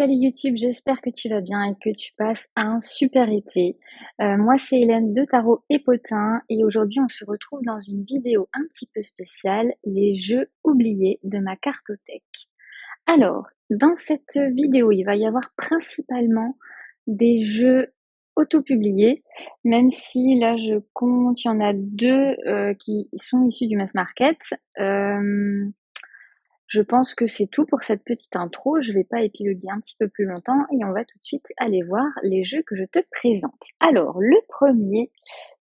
Salut YouTube, j'espère que tu vas bien et que tu passes un super été. Moi, c'est Hélène de Tarot et Potin et aujourd'hui, on se retrouve dans une vidéo un petit peu spéciale, les jeux oubliés de ma cartothèque. Alors, dans cette vidéo, il va y avoir principalement des jeux auto-publiés, même si là, je compte, il y en a deux qui sont issus du mass market. Je pense que c'est tout pour cette petite intro. Je vais pas épiloguer un petit peu plus longtemps et on va tout de suite aller voir les jeux que je te présente. Alors, le premier,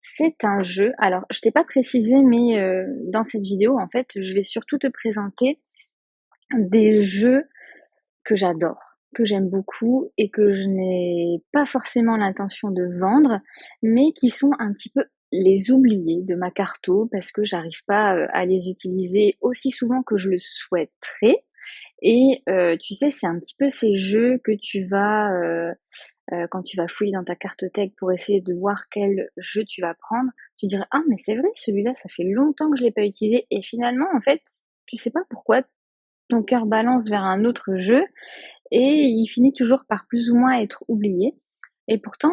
c'est un jeu. Alors, je t'ai pas précisé, mais dans cette vidéo, en fait, je vais surtout te présenter des jeux que j'adore, que j'aime beaucoup et que je n'ai pas forcément l'intention de vendre, mais qui sont un petit peu les oubliés de ma carto parce que j'arrive pas à les utiliser aussi souvent que je le souhaiterais. Et tu sais, c'est un petit peu ces jeux que tu vas, quand tu vas fouiller dans ta cartothèque pour essayer de voir quel jeu tu vas prendre, tu dirais: «Ah mais c'est vrai, celui-là, ça fait longtemps que je l'ai pas utilisé» et finalement, en fait, tu sais pas pourquoi ton cœur balance vers un autre jeu et il finit toujours par plus ou moins être oublié. Et pourtant,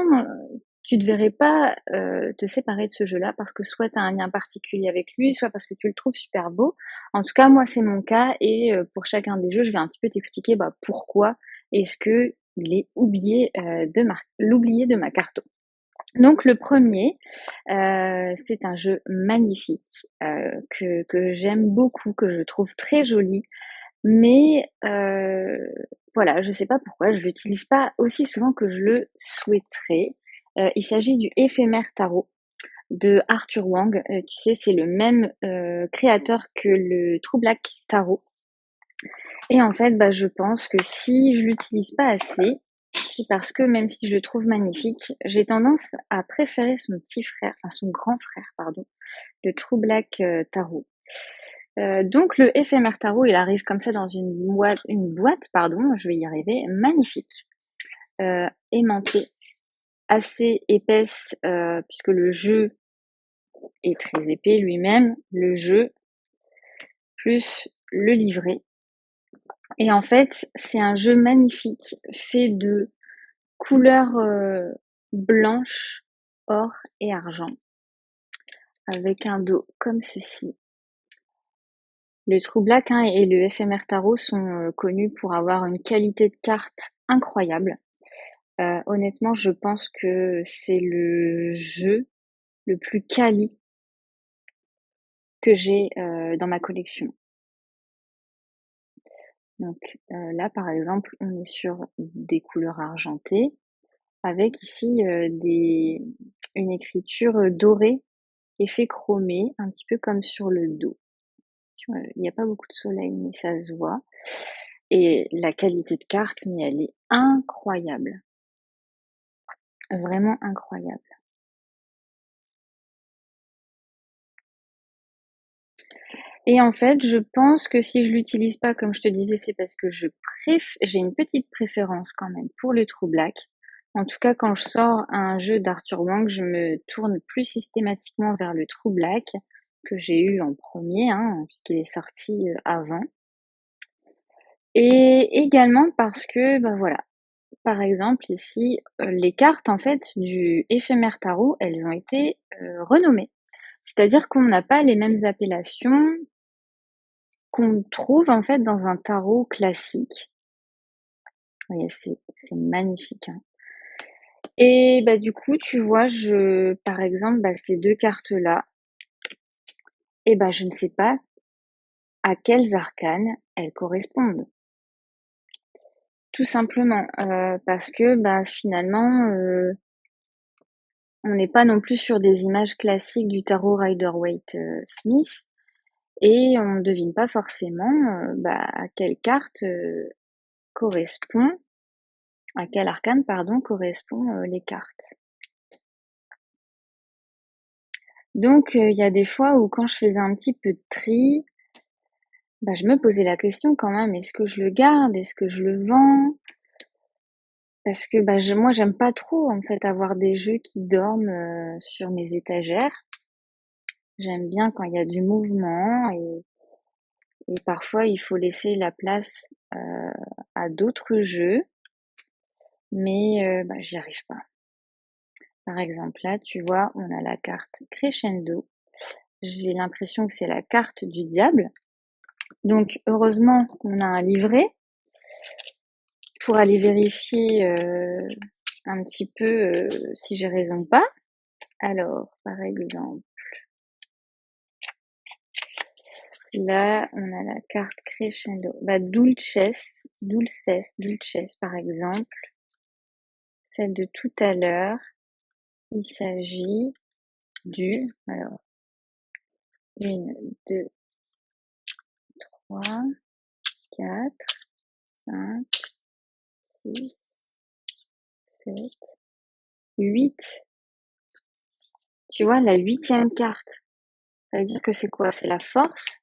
tu ne devrais pas te séparer de ce jeu-là parce que soit tu as un lien particulier avec lui, soit parce que tu le trouves super beau. En tout cas, moi, c'est mon cas et pour chacun des jeux, je vais un petit peu t'expliquer pourquoi est-ce que il est oublié l'oublié de ma carto. Donc le premier, c'est un jeu magnifique que j'aime beaucoup, que je trouve très joli, mais voilà, je sais pas pourquoi, je l'utilise pas aussi souvent que je le souhaiterais. Il s'agit du Éphémère Tarot de Arthur Wang. Tu sais, c'est le même créateur que le True Black Tarot. Et en fait, je pense que si je l'utilise pas assez, c'est parce que même si je le trouve magnifique, j'ai tendance à préférer son petit frère, enfin son grand frère, pardon, le True Black Tarot. Donc le éphémère tarot, il arrive comme ça dans une boîte, pardon, je vais y arriver, magnifique, aimantée, assez épaisse, puisque le jeu est très épais lui-même, le jeu plus le livret. Et en fait, c'est un jeu magnifique, fait de couleurs blanche, or et argent, avec un dos comme ceci. Le True Black et le éphémère tarot sont connus pour avoir une qualité de carte incroyable. Honnêtement, je pense que c'est le jeu le plus quali que j'ai dans ma collection. Donc là, par exemple, on est sur des couleurs argentées avec ici une écriture dorée, effet chromé, un petit peu comme sur le dos. Tu vois, il n'y a pas beaucoup de soleil, mais ça se voit. Et la qualité de carte, mais elle est incroyable. Vraiment incroyable. Et en fait, je pense que si je l'utilise pas, comme je te disais, c'est parce que j'ai une petite préférence quand même pour le True Black. En tout cas, quand je sors un jeu d'Arthur Wang, je me tourne plus systématiquement vers le True Black que j'ai eu en premier, puisqu'il est sorti avant. Et également parce que, voilà, par exemple ici, les cartes en fait du éphémère tarot, elles ont été renommées. C'est-à-dire qu'on n'a pas les mêmes appellations qu'on trouve en fait dans un tarot classique. Vous voyez, c'est magnifique, hein. Et du coup, tu vois, par exemple, ces deux cartes-là, et je ne sais pas à quels arcanes elles correspondent. Tout simplement, parce que finalement, on n'est pas non plus sur des images classiques du tarot Rider-Waite-Smith et on ne devine pas forcément à quelle carte correspond, à quel arcane, pardon, correspond les cartes. Donc il y a des fois où quand je faisais un petit peu de tri, je me posais la question quand même, est-ce que je le garde? Est-ce que je le vends? Parce que moi j'aime pas trop en fait avoir des jeux qui dorment sur mes étagères. J'aime bien quand il y a du mouvement et parfois il faut laisser la place à d'autres jeux. mais bah, j'y arrive pas. Par exemple, là, tu vois, on a la carte Crescendo. J'ai l'impression que c'est la carte du diable. Donc, heureusement qu'on a un livret pour aller vérifier un petit peu si j'ai raison ou pas. Alors, par exemple, là, on a la carte Crescendo. Bah, Dulces, par exemple. Celle de tout à l'heure. Il s'agit alors, 1, 2, 3, 4, 5, 6, 7, 8. Tu vois, la 8e carte. Ça veut dire que c'est quoi? C'est la force.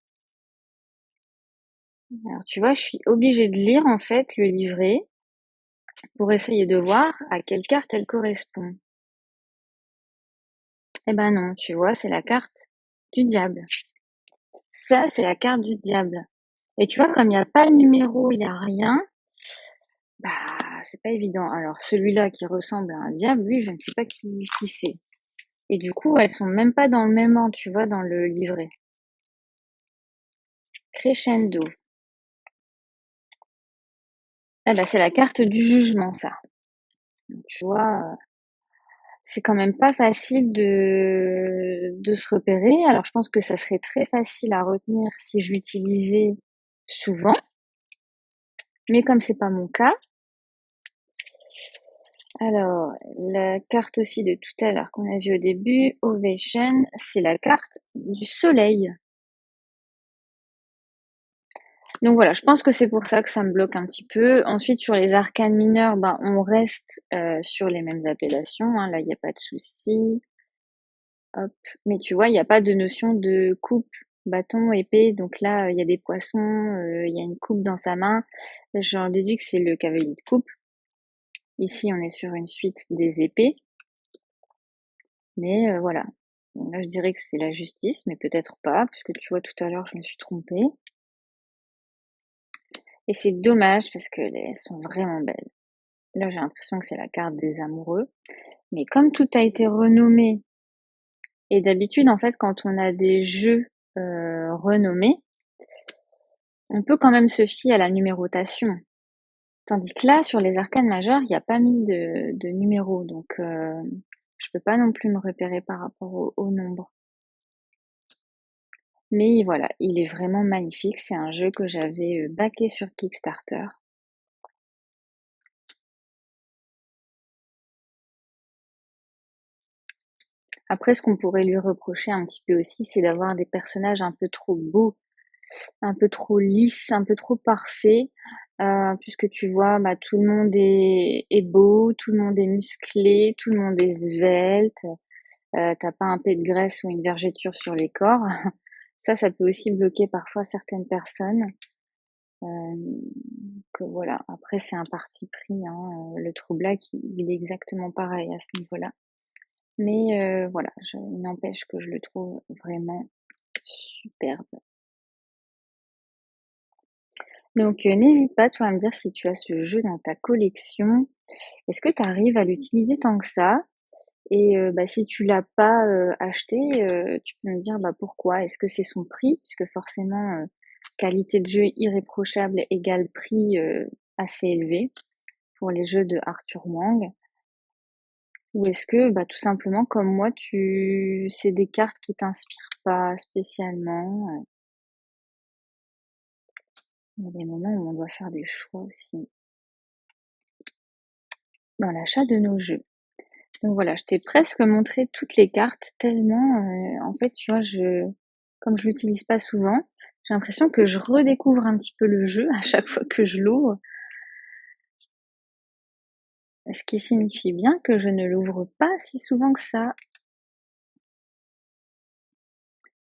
Alors, tu vois, je suis obligée de lire, en fait, le livret pour essayer de voir à quelle carte elle correspond. Eh ben non, tu vois, c'est la carte du diable. Ça, c'est la carte du diable. Et tu vois, comme il n'y a pas de numéro, il n'y a rien, bah, c'est pas évident. Alors, celui-là qui ressemble à un diable, lui, je ne sais pas qui c'est. Et du coup, elles sont même pas dans le même ordre, tu vois, dans le livret. Crescendo. Ah bah, c'est la carte du jugement, ça. Donc, tu vois, c'est quand même pas facile de se repérer. Alors, je pense que ça serait très facile à retenir si je l'utilisais souvent. Mais comme c'est pas mon cas, alors, la carte aussi de tout à l'heure qu'on a vue au début, Ovation, c'est la carte du soleil. Donc voilà, je pense que c'est pour ça que ça me bloque un petit peu. Ensuite, sur les arcanes mineurs, ben, on reste sur les mêmes appellations, hein. Là, il n'y a pas de souci. Hop. Mais tu vois, il n'y a pas de notion de coupe, bâton, épée. Donc là, il y a des poissons, il y a une coupe dans sa main. J'en déduis que c'est le cavalier de coupe. Ici, on est sur une suite des épées. Mais voilà. Bon, là, je dirais que c'est la justice, mais peut-être pas, puisque tu vois, tout à l'heure, je me suis trompée. Et c'est dommage, parce qu'elles sont vraiment belles. Là, j'ai l'impression que c'est la carte des amoureux. Mais comme tout a été renommé, et d'habitude, en fait, quand on a des jeux renommés, on peut quand même se fier à la numérotation. Tandis que là, sur les arcanes majeures, il n'y a pas mis de numéro. Donc, je peux pas non plus me repérer par rapport au nombre. Mais voilà, il est vraiment magnifique. C'est un jeu que j'avais backé sur Kickstarter. Après, ce qu'on pourrait lui reprocher un petit peu aussi, c'est d'avoir des personnages un peu trop beaux, un peu trop lisses, un peu trop parfaits. Puisque tu vois, bah, tout le monde est beau, tout le monde est musclé, tout le monde est svelte. T'as pas un pet de graisse ou une vergeture sur les corps. Ça peut aussi bloquer parfois certaines personnes. Que voilà. Après, c'est un parti pris, hein. Le Troublak, il est exactement pareil à ce niveau-là. Mais voilà, il n'empêche que je le trouve vraiment superbe. Donc n'hésite pas, toi, à me dire si tu as ce jeu dans ta collection. Est-ce que tu arrives à l'utiliser tant que ça? Et bah, si tu l'as pas acheté, tu peux me dire bah, pourquoi. Est-ce que c'est son prix? Puisque forcément, qualité de jeu irréprochable égale prix assez élevé pour les jeux de Arthur Wang. Ou est-ce que bah, tout simplement comme moi, c'est des cartes qui t'inspirent pas spécialement? Il y a des moments où on doit faire des choix aussi dans l'achat de nos jeux. Donc voilà, je t'ai presque montré toutes les cartes tellement, en fait, tu vois, comme je l'utilise pas souvent, j'ai l'impression que je redécouvre un petit peu le jeu à chaque fois que je l'ouvre. Ce qui signifie bien que je ne l'ouvre pas si souvent que ça.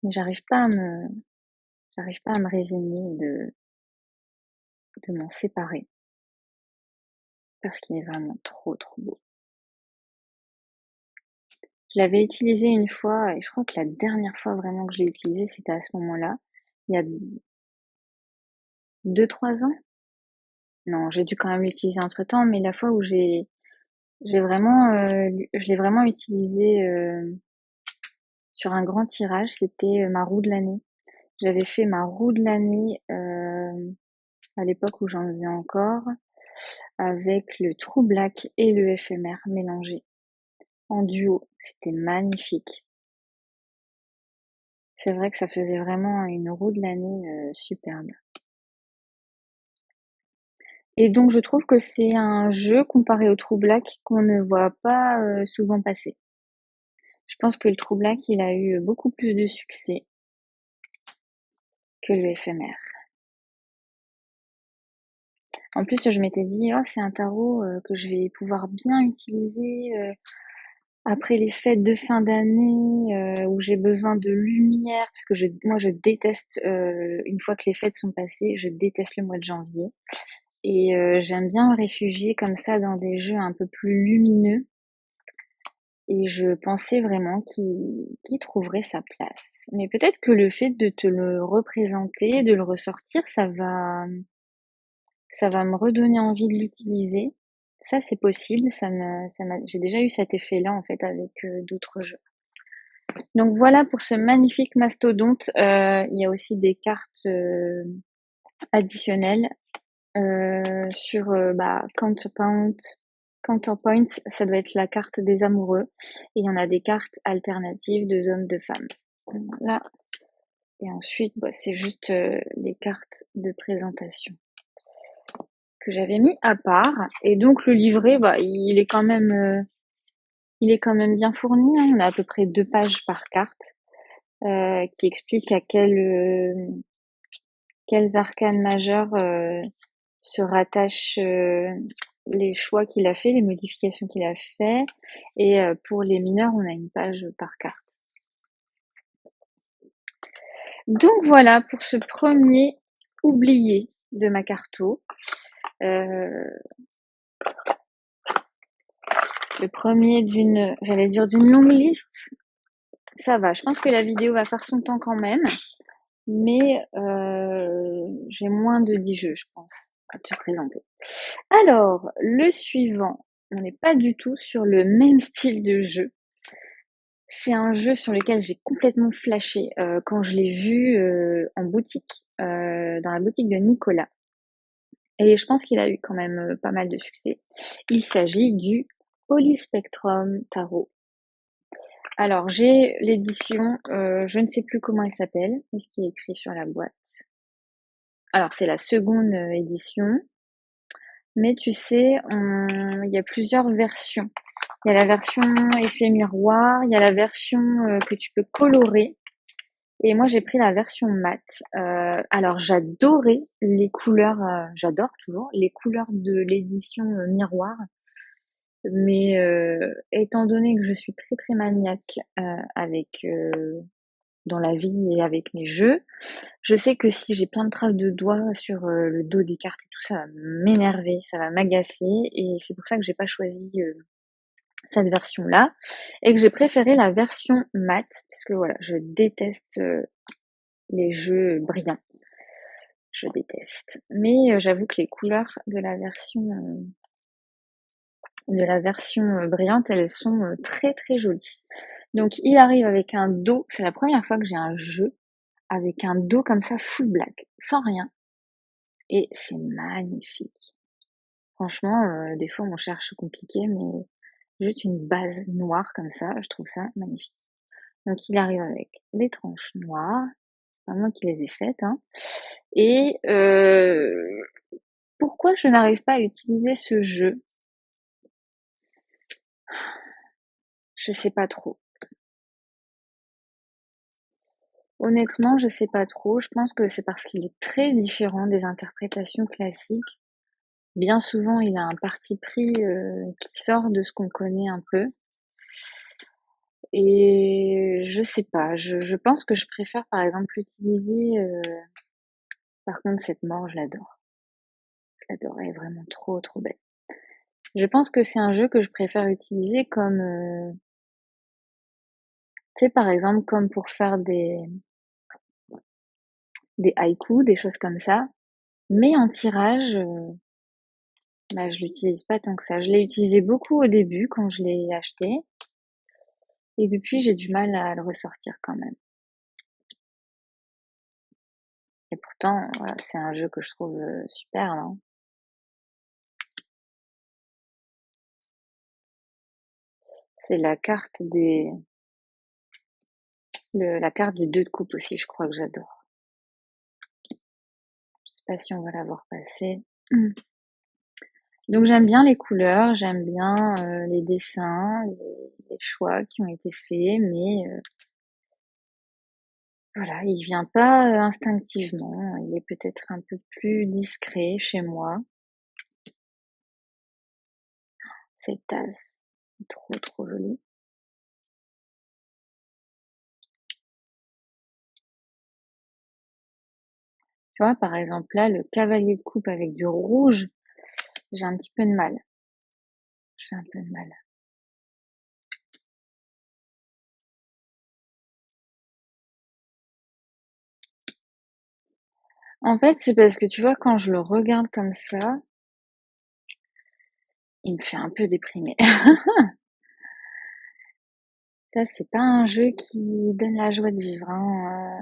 Mais j'arrive pas à me résigner de m'en séparer. Parce qu'il est vraiment trop trop beau. Je l'avais utilisé une fois, et je crois que la dernière fois vraiment que je l'ai utilisé, c'était à ce moment-là. Il y a 2-3 ans? Non, j'ai dû quand même l'utiliser entre-temps, mais la fois où j'ai Je l'ai vraiment utilisé sur un grand tirage. C'était ma roue de l'année. J'avais fait ma roue de l'année à l'époque où j'en faisais encore, avec le True Black et le éphémère mélangés en duo. C'était magnifique. C'est vrai que ça faisait vraiment une roue de l'année superbe. Et donc je trouve que c'est un jeu comparé au True Black qu'on ne voit pas souvent passer. Je pense que le True Black, il a eu beaucoup plus de succès que le éphémère. En plus, je m'étais dit, oh, c'est un tarot que je vais pouvoir bien utiliser après les fêtes de fin d'année où j'ai besoin de lumière, parce que moi je déteste, une fois que les fêtes sont passées, je déteste le mois de janvier. Et j'aime bien me réfugier comme ça dans des jeux un peu plus lumineux. Et je pensais vraiment qu'il trouverait sa place. Mais peut-être que le fait de te le représenter, de le ressortir, ça va me redonner envie de l'utiliser. Ça, c'est possible. J'ai déjà eu cet effet-là, en fait, avec d'autres jeux. Donc voilà pour ce magnifique mastodonte. Il y a aussi des cartes additionnelles sur Counterpoint, ça doit être la carte des amoureux. Et il y en a des cartes alternatives de hommes, de femmes. Là. Et ensuite, c'est juste les cartes de présentation que j'avais mis à part. Et donc le livret, il est quand même bien fourni. Hein. On a à peu près 2 pages par carte qui expliquent à quels arcanes majeurs se rattachent les choix qu'il a fait, les modifications qu'il a fait. Et pour les mineurs, on a une page par carte. Donc voilà pour ce premier oublié de ma carto. Le premier d'une longue liste. Ça va, je pense que la vidéo va faire son temps quand même, mais j'ai moins de 10 jeux, je pense, à te présenter. Alors, le suivant, on n'est pas du tout sur le même style de jeu. C'est un jeu sur lequel j'ai complètement flashé quand je l'ai vu en boutique, dans la boutique de Nicolas. Et je pense qu'il a eu quand même pas mal de succès. Il s'agit du Polyspectrum Tarot. Alors, j'ai l'édition, je ne sais plus comment elle s'appelle, ce qui est écrit sur la boîte. Alors, c'est la seconde édition. Mais tu sais, il y a plusieurs versions. Il y a la version effet miroir, il y a la version que tu peux colorer. Et moi, j'ai pris la version mat. Alors, j'adorais les couleurs, j'adore toujours les couleurs de l'édition miroir. Mais étant donné que je suis très très maniaque avec dans la vie et avec mes jeux, je sais que si j'ai plein de traces de doigts sur le dos des cartes et tout, ça va m'énerver, ça va m'agacer. Et c'est pour ça que j'ai pas choisi cette version-là et que j'ai préféré la version mat, parce que voilà, je déteste les jeux brillants. Je déteste. Mais j'avoue que les couleurs de la version brillante, elles sont très très jolies. Donc il arrive avec un dos, c'est la première fois que j'ai un jeu avec un dos comme ça full black, sans rien. Et c'est magnifique. Franchement, des fois on cherche compliqué, mais juste une base noire comme ça, je trouve ça magnifique. Donc il arrive avec les tranches noires, c'est pas moi qui les ai faites, hein. Et pourquoi je n'arrive pas à utiliser ce jeu? Je sais pas trop. Honnêtement, je sais pas trop. Je pense que c'est parce qu'il est très différent des interprétations classiques. Bien souvent, il a un parti pris qui sort de ce qu'on connaît un peu. Et je sais pas, je pense que je préfère par exemple utiliser... par contre, cette mort, je l'adore. Je l'adore, elle est vraiment trop trop belle. Je pense que c'est un jeu que je préfère utiliser comme... tu sais, par exemple, comme pour faire des haïkus, des choses comme ça. Mais en tirage, Bah, je l'utilise pas tant que ça. Je l'ai utilisé beaucoup au début quand je l'ai acheté. Et depuis, j'ai du mal à le ressortir quand même. Et pourtant, voilà, c'est un jeu que je trouve super, hein. C'est la carte la carte du 2 de coupe aussi, je crois que j'adore. Je sais pas si on va l'avoir passé. Donc j'aime bien les couleurs, j'aime bien les dessins, les choix qui ont été faits, mais voilà, il vient pas instinctivement. Il est peut-être un peu plus discret chez moi. Cette tasse, trop trop jolie. Tu vois, par exemple là, le cavalier de coupe avec du rouge, j'ai un petit peu de mal. J'ai un peu de mal. En fait, c'est parce que tu vois, quand je le regarde comme ça, il me fait un peu déprimer. Ça, c'est pas un jeu qui donne la joie de vivre, hein.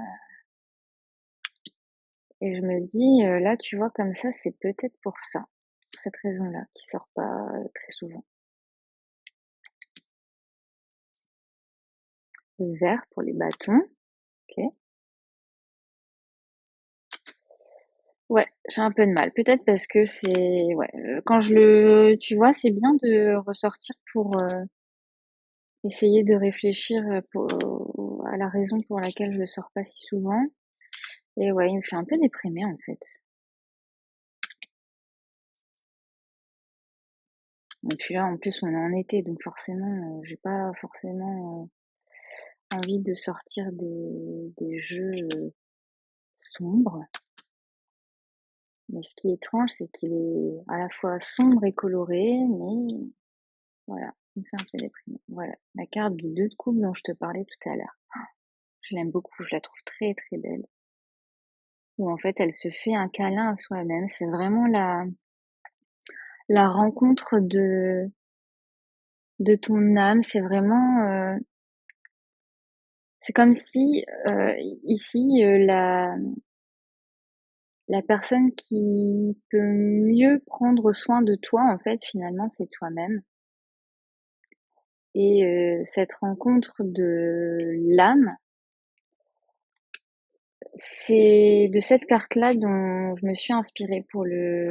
Et je me dis, là, tu vois, comme ça, c'est peut-être pour ça, pour cette raison-là, qui sort pas très souvent. Le vert pour les bâtons, ok. Ouais, j'ai un peu de mal. Peut-être parce que c'est, ouais, quand tu vois, c'est bien de ressortir pour essayer de réfléchir à la raison pour laquelle je le sors pas si souvent. Et ouais, il me fait un peu déprimer en fait. Et puis là, en plus, on est en été, donc forcément, j'ai pas forcément envie de sortir des jeux sombres. Mais ce qui est étrange, c'est qu'il est à la fois sombre et coloré, mais voilà, il me fait un peu déprimer. Voilà, la carte du 2 de coupe dont je te parlais tout à l'heure. Je l'aime beaucoup, je la trouve très très belle. Où en fait, elle se fait un câlin à soi-même. C'est vraiment la rencontre de ton âme. C'est vraiment, c'est comme si ici, la personne qui peut mieux prendre soin de toi, en fait, finalement, c'est toi-même. Et cette rencontre de l'âme, c'est de cette carte-là dont je me suis inspirée pour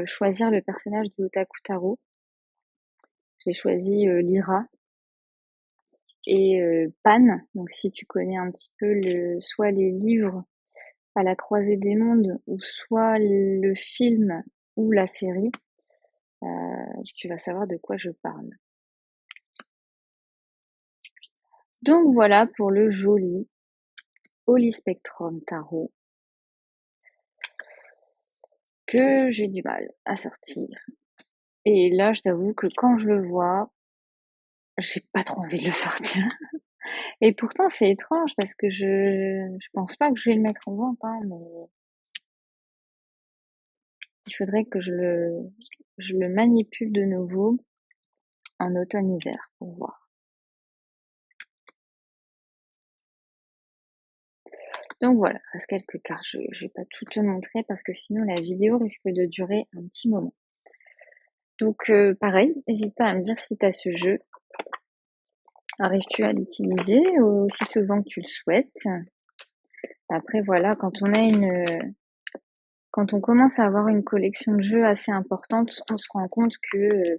choisir le personnage de Otaku Taro. J'ai choisi Lyra et Pan. Donc si tu connais un petit peu soit les livres à la croisée des mondes, ou soit le film ou la série, tu vas savoir de quoi je parle. Donc voilà pour le joli Holy Spectrum Tarot que j'ai du mal à sortir. Et là, je t'avoue que quand je le vois, j'ai pas trop envie de le sortir. Et pourtant, c'est étrange parce que je pense pas que je vais le mettre en vente, hein, mais il faudrait que je le manipule de nouveau en automne-hiver pour voir. Donc voilà, il reste quelques cartes. Je vais pas tout te montrer parce que sinon la vidéo risque de durer un petit moment. Donc pareil, n'hésite pas à me dire si tu as ce jeu. Arrives-tu à l'utiliser aussi souvent que tu le souhaites? Après voilà, quand on commence à avoir une collection de jeux assez importante, on se rend compte que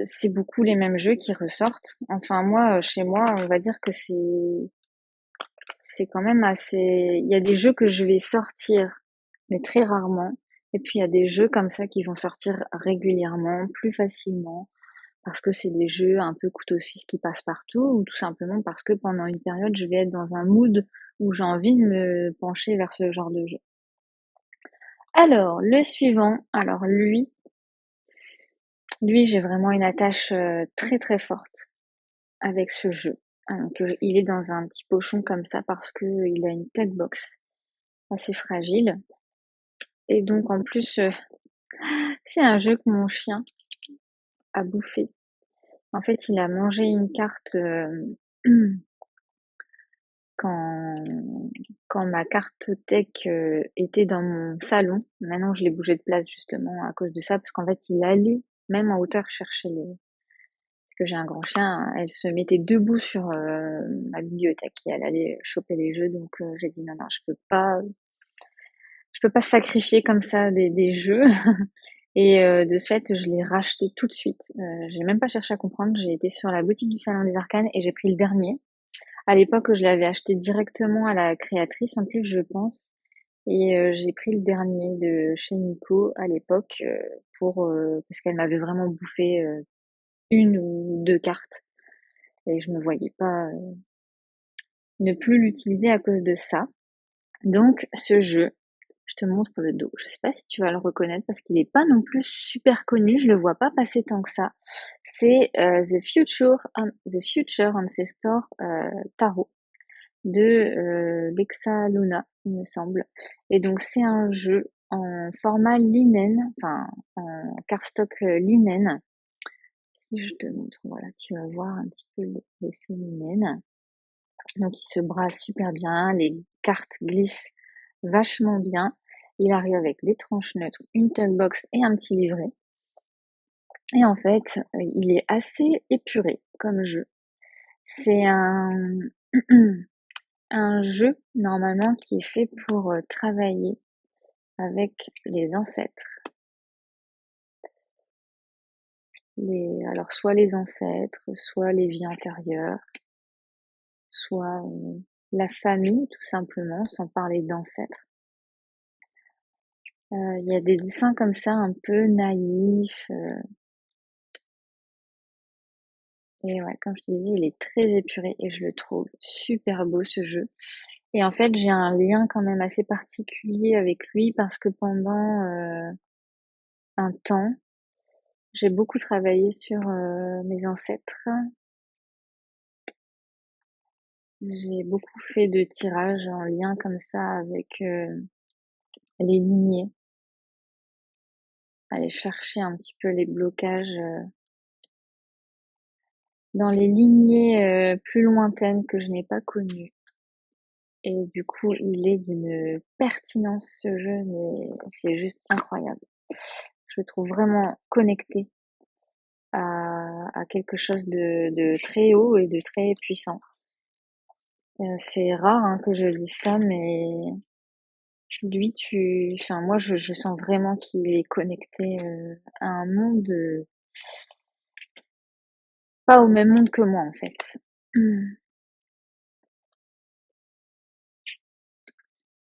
c'est beaucoup les mêmes jeux qui ressortent. Enfin moi, chez moi, on va dire que c'est quand même assez. Il y a des jeux que je vais sortir, mais très rarement. Et puis il y a des jeux comme ça qui vont sortir régulièrement, plus facilement, parce que c'est des jeux un peu couteau suisse qui passent partout, ou tout simplement parce que pendant une période, je vais être dans un mood où j'ai envie de me pencher vers ce genre de jeu. Alors, le suivant, alors lui, j'ai vraiment une attache très très forte avec ce jeu. Il est dans un petit pochon comme ça parce que il a une tech box assez fragile. Et donc en plus, C'est un jeu que mon chien a bouffé. En fait, il a mangé une carte quand, quand ma cartothèque était dans mon salon. Maintenant, je l'ai bougé de place justement à cause de ça, parce qu'en fait, il allait même en hauteur chercher les. Parce que j'ai un grand chien, elle se mettait debout sur ma bibliothèque et elle allait choper les jeux. Donc j'ai dit non, non, je peux pas sacrifier comme ça des jeux. Et de ce fait, je l'ai racheté tout de suite. J'ai même pas cherché à comprendre. J'ai été sur la boutique du Salon des Arcanes et j'ai pris le dernier. À l'époque, je l'avais acheté directement à la créatrice, en plus, je pense. Et j'ai pris le dernier de chez Nico à l'époque pour parce qu'elle m'avait vraiment bouffé une ou deux cartes et je me voyais pas ne plus l'utiliser à cause de ça. Donc ce jeu, je te montre le dos. Je sais pas si tu vas le reconnaître parce qu'il est pas non plus super connu, je le vois pas passer tant que ça. C'est The Future Ancestor Tarot de Lexa Luna, il me semble. Et donc c'est un jeu en format linen, enfin en cardstock linen. Si je te montre, voilà, tu vas voir un petit peu l'effet linen. Donc il se brasse super bien, les cartes glissent vachement bien. Il arrive avec des tranches neutres, une box et un petit livret. Et en fait, il est assez épuré comme jeu. C'est un jeu normalement qui est fait pour travailler avec les ancêtres. Alors soit les ancêtres, soit les vies antérieures, soit la famille tout simplement, sans parler d'ancêtres. Il y a des dessins comme ça un peu naïfs. Et ouais, comme je te disais, il est très épuré et je le trouve super beau ce jeu. Et en fait, j'ai un lien quand même assez particulier avec lui parce que pendant un temps, j'ai beaucoup travaillé sur mes ancêtres. J'ai beaucoup fait de tirages en lien comme ça avec les lignées, aller chercher un petit peu les blocages dans les lignées plus lointaines que je n'ai pas connues. Et du coup, il est d'une pertinence ce jeu, mais c'est juste incroyable. Je le trouve vraiment connecté à quelque chose de très haut et de très puissant. C'est rare hein, que je dise ça, mais lui, enfin moi, je sens vraiment qu'il est connecté à un monde, pas au même monde que moi en fait.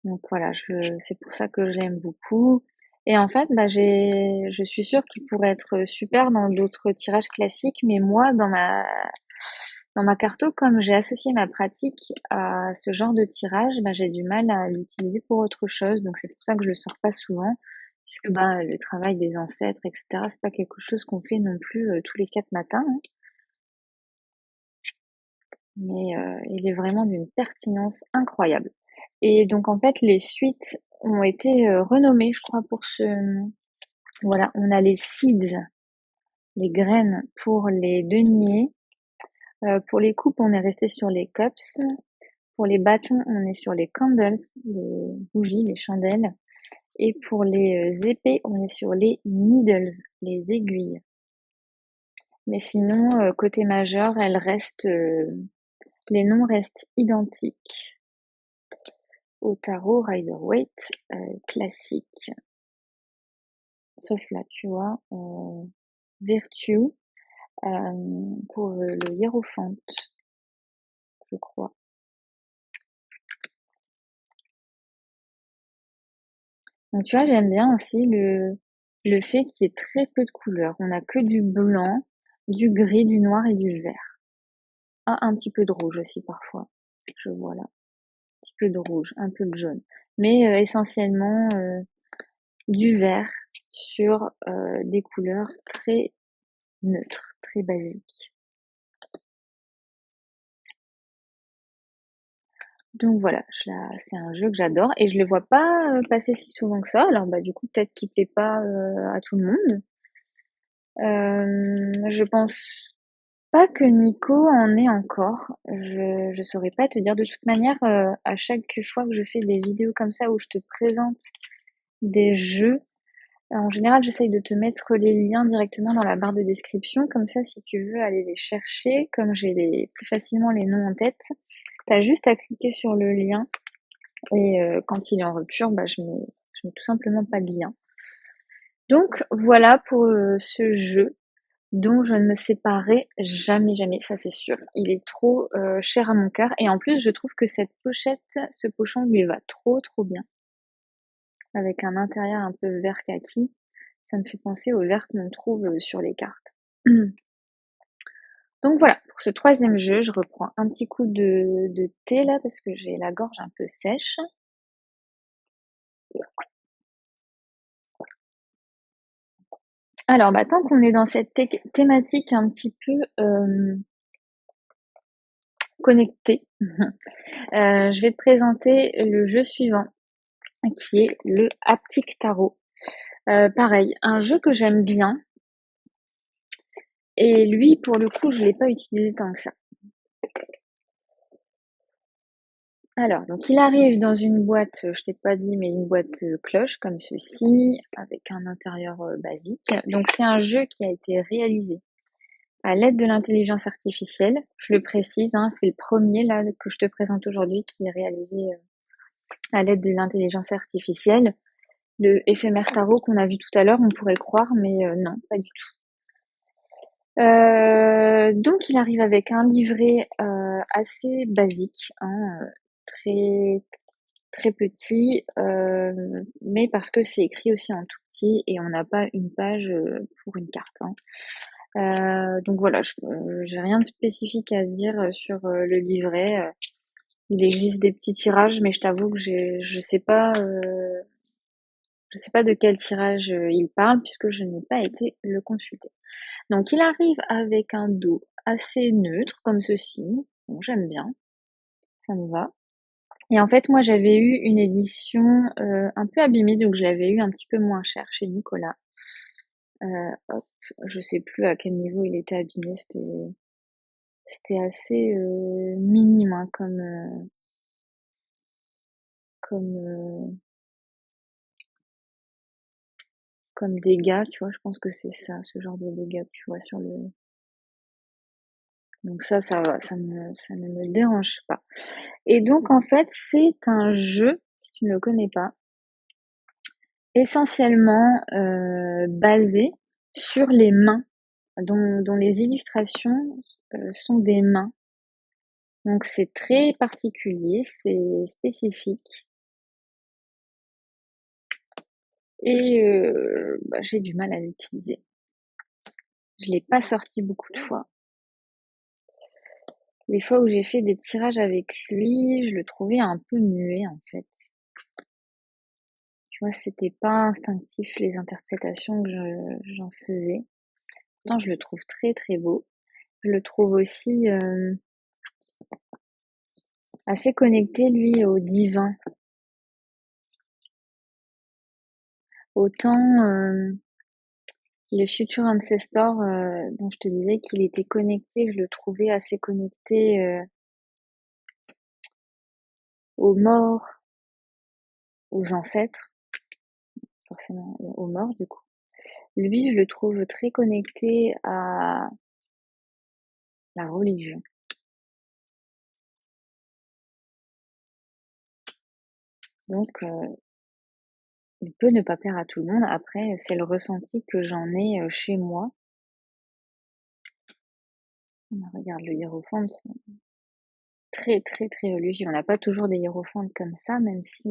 Donc voilà, c'est pour ça que je l'aime beaucoup. Et en fait, bah, je suis sûre qu'il pourrait être super dans d'autres tirages classiques, mais moi, dans ma carto, comme j'ai associé ma pratique à ce genre de tirage, bah, j'ai du mal à l'utiliser pour autre chose. Donc c'est pour ça que je le sors pas souvent, puisque bah, le travail des ancêtres, etc., c'est pas quelque chose qu'on fait non plus tous les 4 matins, hein. Mais il est vraiment d'une pertinence incroyable. Et donc en fait, les suites ont été renommées, je crois, pour ce. Voilà, on a les seeds, les graines pour les deniers. Pour les coupes, on est resté sur les cups. Pour les bâtons, on est sur les candles, les bougies, les chandelles. Et pour les épées, on est sur les needles, les aiguilles. Mais sinon, côté majeur, les noms restent identiques au tarot Rider-Waite classique. Sauf là, tu vois, Virtue pour le hiérophante, je crois. Donc tu vois, j'aime bien aussi le fait qu'il y ait très peu de couleurs. On n'a que du blanc, du gris, du noir et du vert. Ah, un petit peu de rouge aussi parfois. Je vois là. Un petit peu de rouge, un peu de jaune. Mais essentiellement du vert sur des couleurs très neutres, très basiques. Donc voilà, c'est un jeu que j'adore et je le vois pas passer si souvent que ça. Alors bah du coup peut-être qu'il plaît pas à tout le monde. Je pense pas que Nico en ait encore. Je saurais pas te dire. De toute manière, à chaque fois que je fais des vidéos comme ça où je te présente des jeux, en général, j'essaye de te mettre les liens directement dans la barre de description. Comme ça, si tu veux aller les chercher, comme j'ai plus facilement les noms en tête, t'as juste à cliquer sur le lien. Et quand il est en rupture, bah, je mets tout simplement pas de lien. Donc voilà pour ce jeu dont je ne me séparerai jamais, jamais, ça c'est sûr. Il est trop cher à mon cœur. Et en plus, je trouve que cette pochette, ce pochon lui va trop, trop bien. Avec un intérieur un peu vert kaki. Ça me fait penser au vert qu'on trouve sur les cartes. Donc voilà, pour ce troisième jeu, je reprends un petit coup de thé là parce que j'ai la gorge un peu sèche. Alors, bah, tant qu'on est dans cette thématique un petit peu connectée, je vais te présenter le jeu suivant, qui est le Haptic Tarot. Pareil, un jeu que j'aime bien, et lui, pour le coup, je l'ai pas utilisé tant que ça. Alors, donc il arrive dans une boîte, je t'ai pas dit, mais une boîte cloche comme ceci, avec un intérieur basique. Donc c'est un jeu qui a été réalisé à l'aide de l'intelligence artificielle. Je le précise, hein, c'est le premier là que je te présente aujourd'hui qui est réalisé à l'aide de l'intelligence artificielle. Le éphémère tarot qu'on a vu tout à l'heure, on pourrait croire, mais non, pas du tout. Donc il arrive avec un livret assez basique, hein, très très petit, mais parce que c'est écrit aussi en tout petit et on n'a pas une page pour une carte, hein. Donc voilà, j'ai rien de spécifique à dire sur le livret. Il existe des petits tirages, mais je t'avoue que je sais pas de quel tirage il parle puisque je n'ai pas été le consulter. Donc il arrive avec un dos assez neutre comme ceci. Bon, j'aime bien, ça me va. Et en fait, moi j'avais eu une édition un peu abîmée, donc je l'avais eu un petit peu moins cher chez Nicolas. Hop, je sais plus à quel niveau il était abîmé, c'était assez minime hein, comme comme dégâts, tu vois. Je pense que c'est ça, ce genre de dégâts que tu vois sur le. Donc ça va, ça ne me dérange pas. Et donc en fait, c'est un jeu, si tu ne le connais pas, essentiellement basé sur les mains, dont les illustrations sont des mains. Donc c'est très particulier, c'est spécifique. Et bah, j'ai du mal à l'utiliser. Je l'ai pas sorti beaucoup de fois. Les fois où j'ai fait des tirages avec lui, je le trouvais un peu muet en fait. Tu vois, c'était pas instinctif les interprétations que j'en faisais. Pourtant, je le trouve très très beau. Je le trouve aussi assez connecté lui au divin. Autant le Future Ancestor dont je te disais qu'il était connecté, je le trouvais assez connecté aux morts, aux ancêtres, forcément aux morts du coup. Lui, je le trouve très connecté à la religion. Donc, il peut ne pas plaire à tout le monde. Après, c'est le ressenti que j'en ai chez moi. Regarde le hiérophante, très très très religieux. On n'a pas toujours des hiérophantes comme ça, même si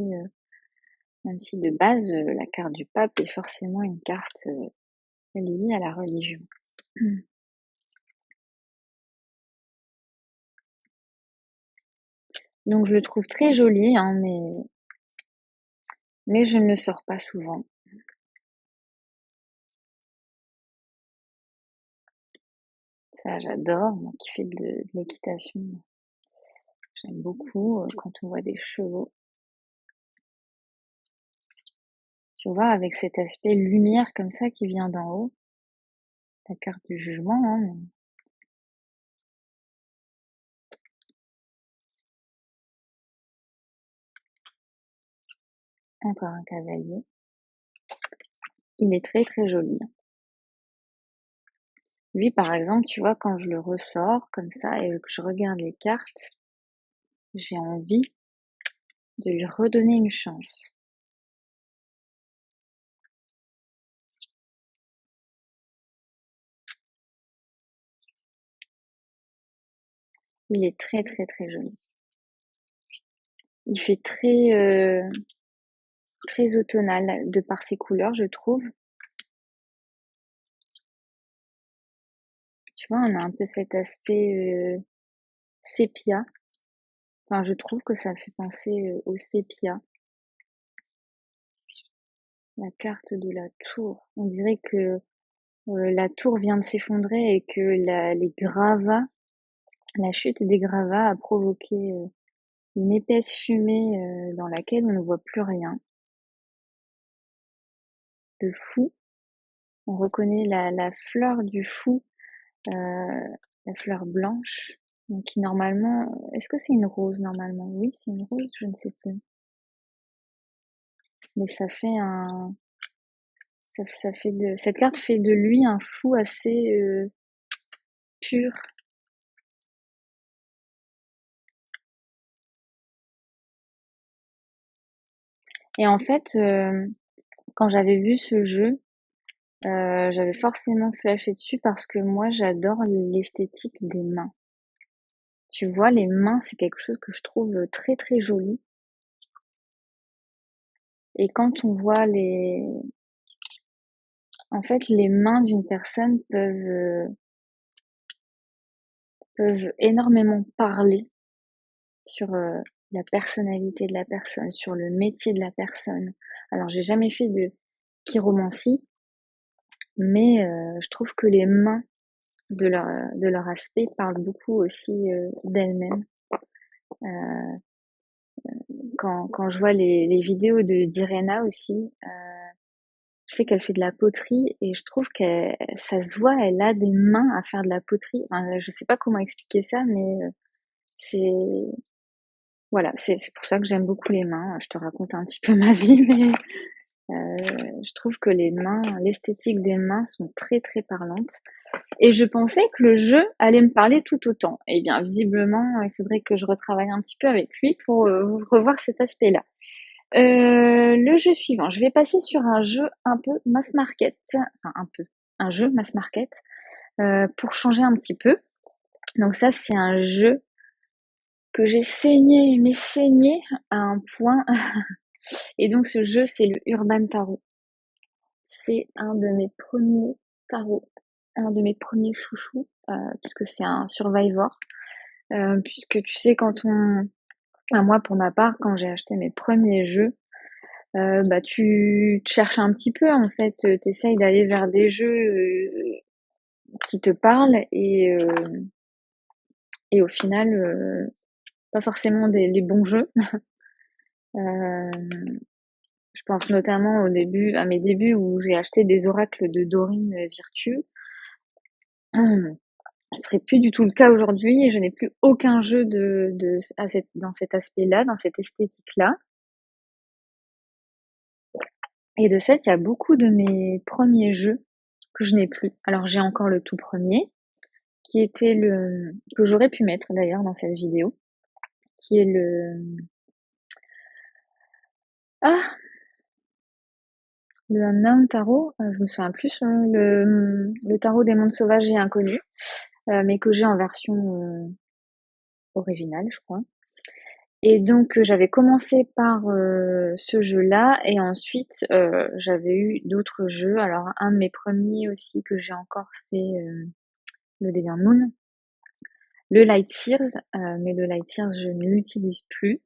de base, la carte du pape est forcément une carte liée à la religion. Donc je le trouve très joli, hein, mais je ne le sors pas souvent. Ça, j'adore. Moi qui fais de l'équitation, J'aime beaucoup quand on voit des chevaux. Tu vois, avec cet aspect lumière comme ça qui vient d'en haut. La carte du jugement, hein. Encore un cavalier. Il est très très joli. Lui, par exemple, tu vois, quand je le ressors comme ça et que je regarde les cartes, j'ai envie de lui redonner une chance. Il est très très très joli. Il fait très automnal de par ses couleurs, je trouve. Tu vois, on a un peu cet aspect sépia. Enfin, je trouve que ça fait penser au sépia. La carte de la tour. On dirait que la tour vient de s'effondrer et que les gravats, la chute des gravats a provoqué une épaisse fumée dans laquelle on ne voit plus rien. Le fou, on reconnaît la fleur du fou, la fleur blanche, donc qui normalement, est-ce que c'est une rose normalement? Oui, c'est une rose, je ne sais plus. Mais ça fait cette carte fait de lui un fou assez pur. Et en fait, quand j'avais vu ce jeu, j'avais forcément flashé dessus parce que moi j'adore l'esthétique des mains. Tu vois, les mains, c'est quelque chose que je trouve très très joli. Et quand on voit en fait, les mains d'une personne peuvent énormément parler sur la personnalité de la personne, sur le métier de la personne. Alors, j'ai jamais fait de chiromancie, mais je trouve que les mains de leur aspect parlent beaucoup aussi d'elles-mêmes. Euh, quand je vois les vidéos d'Irena aussi, je sais qu'elle fait de la poterie et je trouve que ça se voit, elle a des mains à faire de la poterie. Enfin, je sais pas comment expliquer ça, mais c'est voilà, c'est pour ça que j'aime beaucoup les mains. Je te raconte un petit peu ma vie, mais je trouve que les mains, l'esthétique des mains sont très très parlantes. Et je pensais que le jeu allait me parler tout autant. Eh bien, visiblement, il faudrait que je retravaille un petit peu avec lui pour revoir cet aspect-là. Le jeu suivant, je vais passer sur un jeu un peu mass market, enfin un jeu mass market, pour changer un petit peu. Donc ça, c'est un jeu que j'ai saigné, mais saigné à un point. Et donc ce jeu, c'est le Urban Tarot. C'est un de mes premiers tarots, un de mes premiers chouchous, puisque c'est un survivor. Puisque tu sais, moi pour ma part, quand j'ai acheté mes premiers jeux, bah tu te cherches un petit peu en fait, t'essayes d'aller vers des jeux qui te parlent et au final pas forcément les bons jeux. Euh, je pense notamment à mes débuts où j'ai acheté des oracles de Dorine Virtue. Ce serait plus du tout le cas aujourd'hui et je n'ai plus aucun jeu dans cet aspect-là, dans cette esthétique-là. Et de fait, il y a beaucoup de mes premiers jeux que je n'ai plus. Alors j'ai encore le tout premier, qui était que j'aurais pu mettre d'ailleurs dans cette vidéo, qui est ah, le Unknown Tarot, je me souviens plus, le tarot des mondes sauvages et inconnus, mais que j'ai en version originale, je crois. Et donc j'avais commencé par ce jeu-là et ensuite j'avais eu d'autres jeux. Alors un de mes premiers aussi que j'ai encore, c'est le Deviant Moon, le Light Years, mais le Light Years je ne l'utilise plus.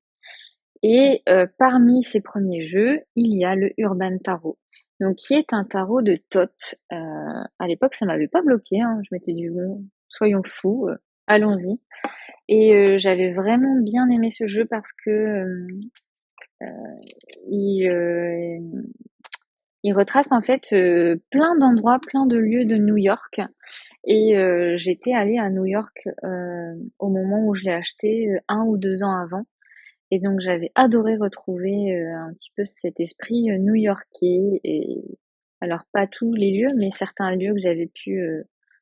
Et parmi ces premiers jeux, il y a le Urban Tarot, donc qui est un tarot de Thoth. À l'époque, ça m'avait pas bloqué, hein. Je m'étais dit soyons fous, allons-y. Et j'avais vraiment bien aimé ce jeu parce que il, euh, il retrace en fait plein d'endroits, plein de lieux de New York. Et j'étais allée à New York au moment où je l'ai acheté, 1 ou 2 ans avant. Et donc j'avais adoré retrouver un petit peu cet esprit new-yorkais. Et alors pas tous les lieux, mais certains lieux que j'avais pu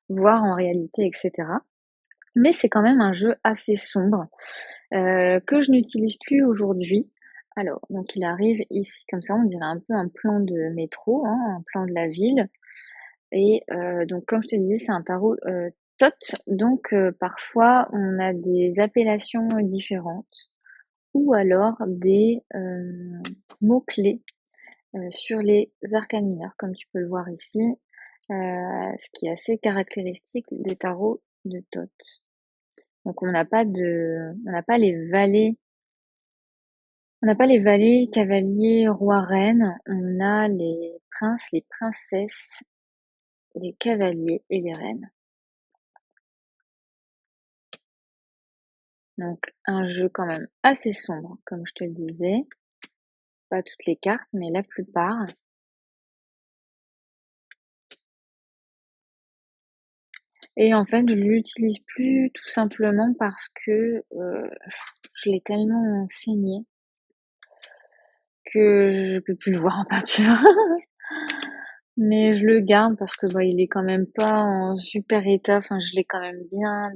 voir en réalité, etc. Mais c'est quand même un jeu assez sombre que je n'utilise plus aujourd'hui. Alors, donc il arrive ici comme ça, on dirait un peu un plan de métro, hein, un plan de la ville. Et donc comme je te disais, c'est un tarot TOT, donc parfois on a des appellations différentes ou alors des mots-clés sur les arcanes mineures, comme tu peux le voir ici, ce qui est assez caractéristique des tarots de TOT. Donc on n'a pas les valets, cavaliers, rois, reines. On a les princes, les princesses, les cavaliers et les reines. Donc un jeu quand même assez sombre, comme je te le disais. Pas toutes les cartes, mais la plupart. Et en fait, je l'utilise plus tout simplement parce que je l'ai tellement enseigné que je peux plus le voir en peinture. Mais je le garde parce que il est quand même pas en super état. Enfin, je l'ai quand même bien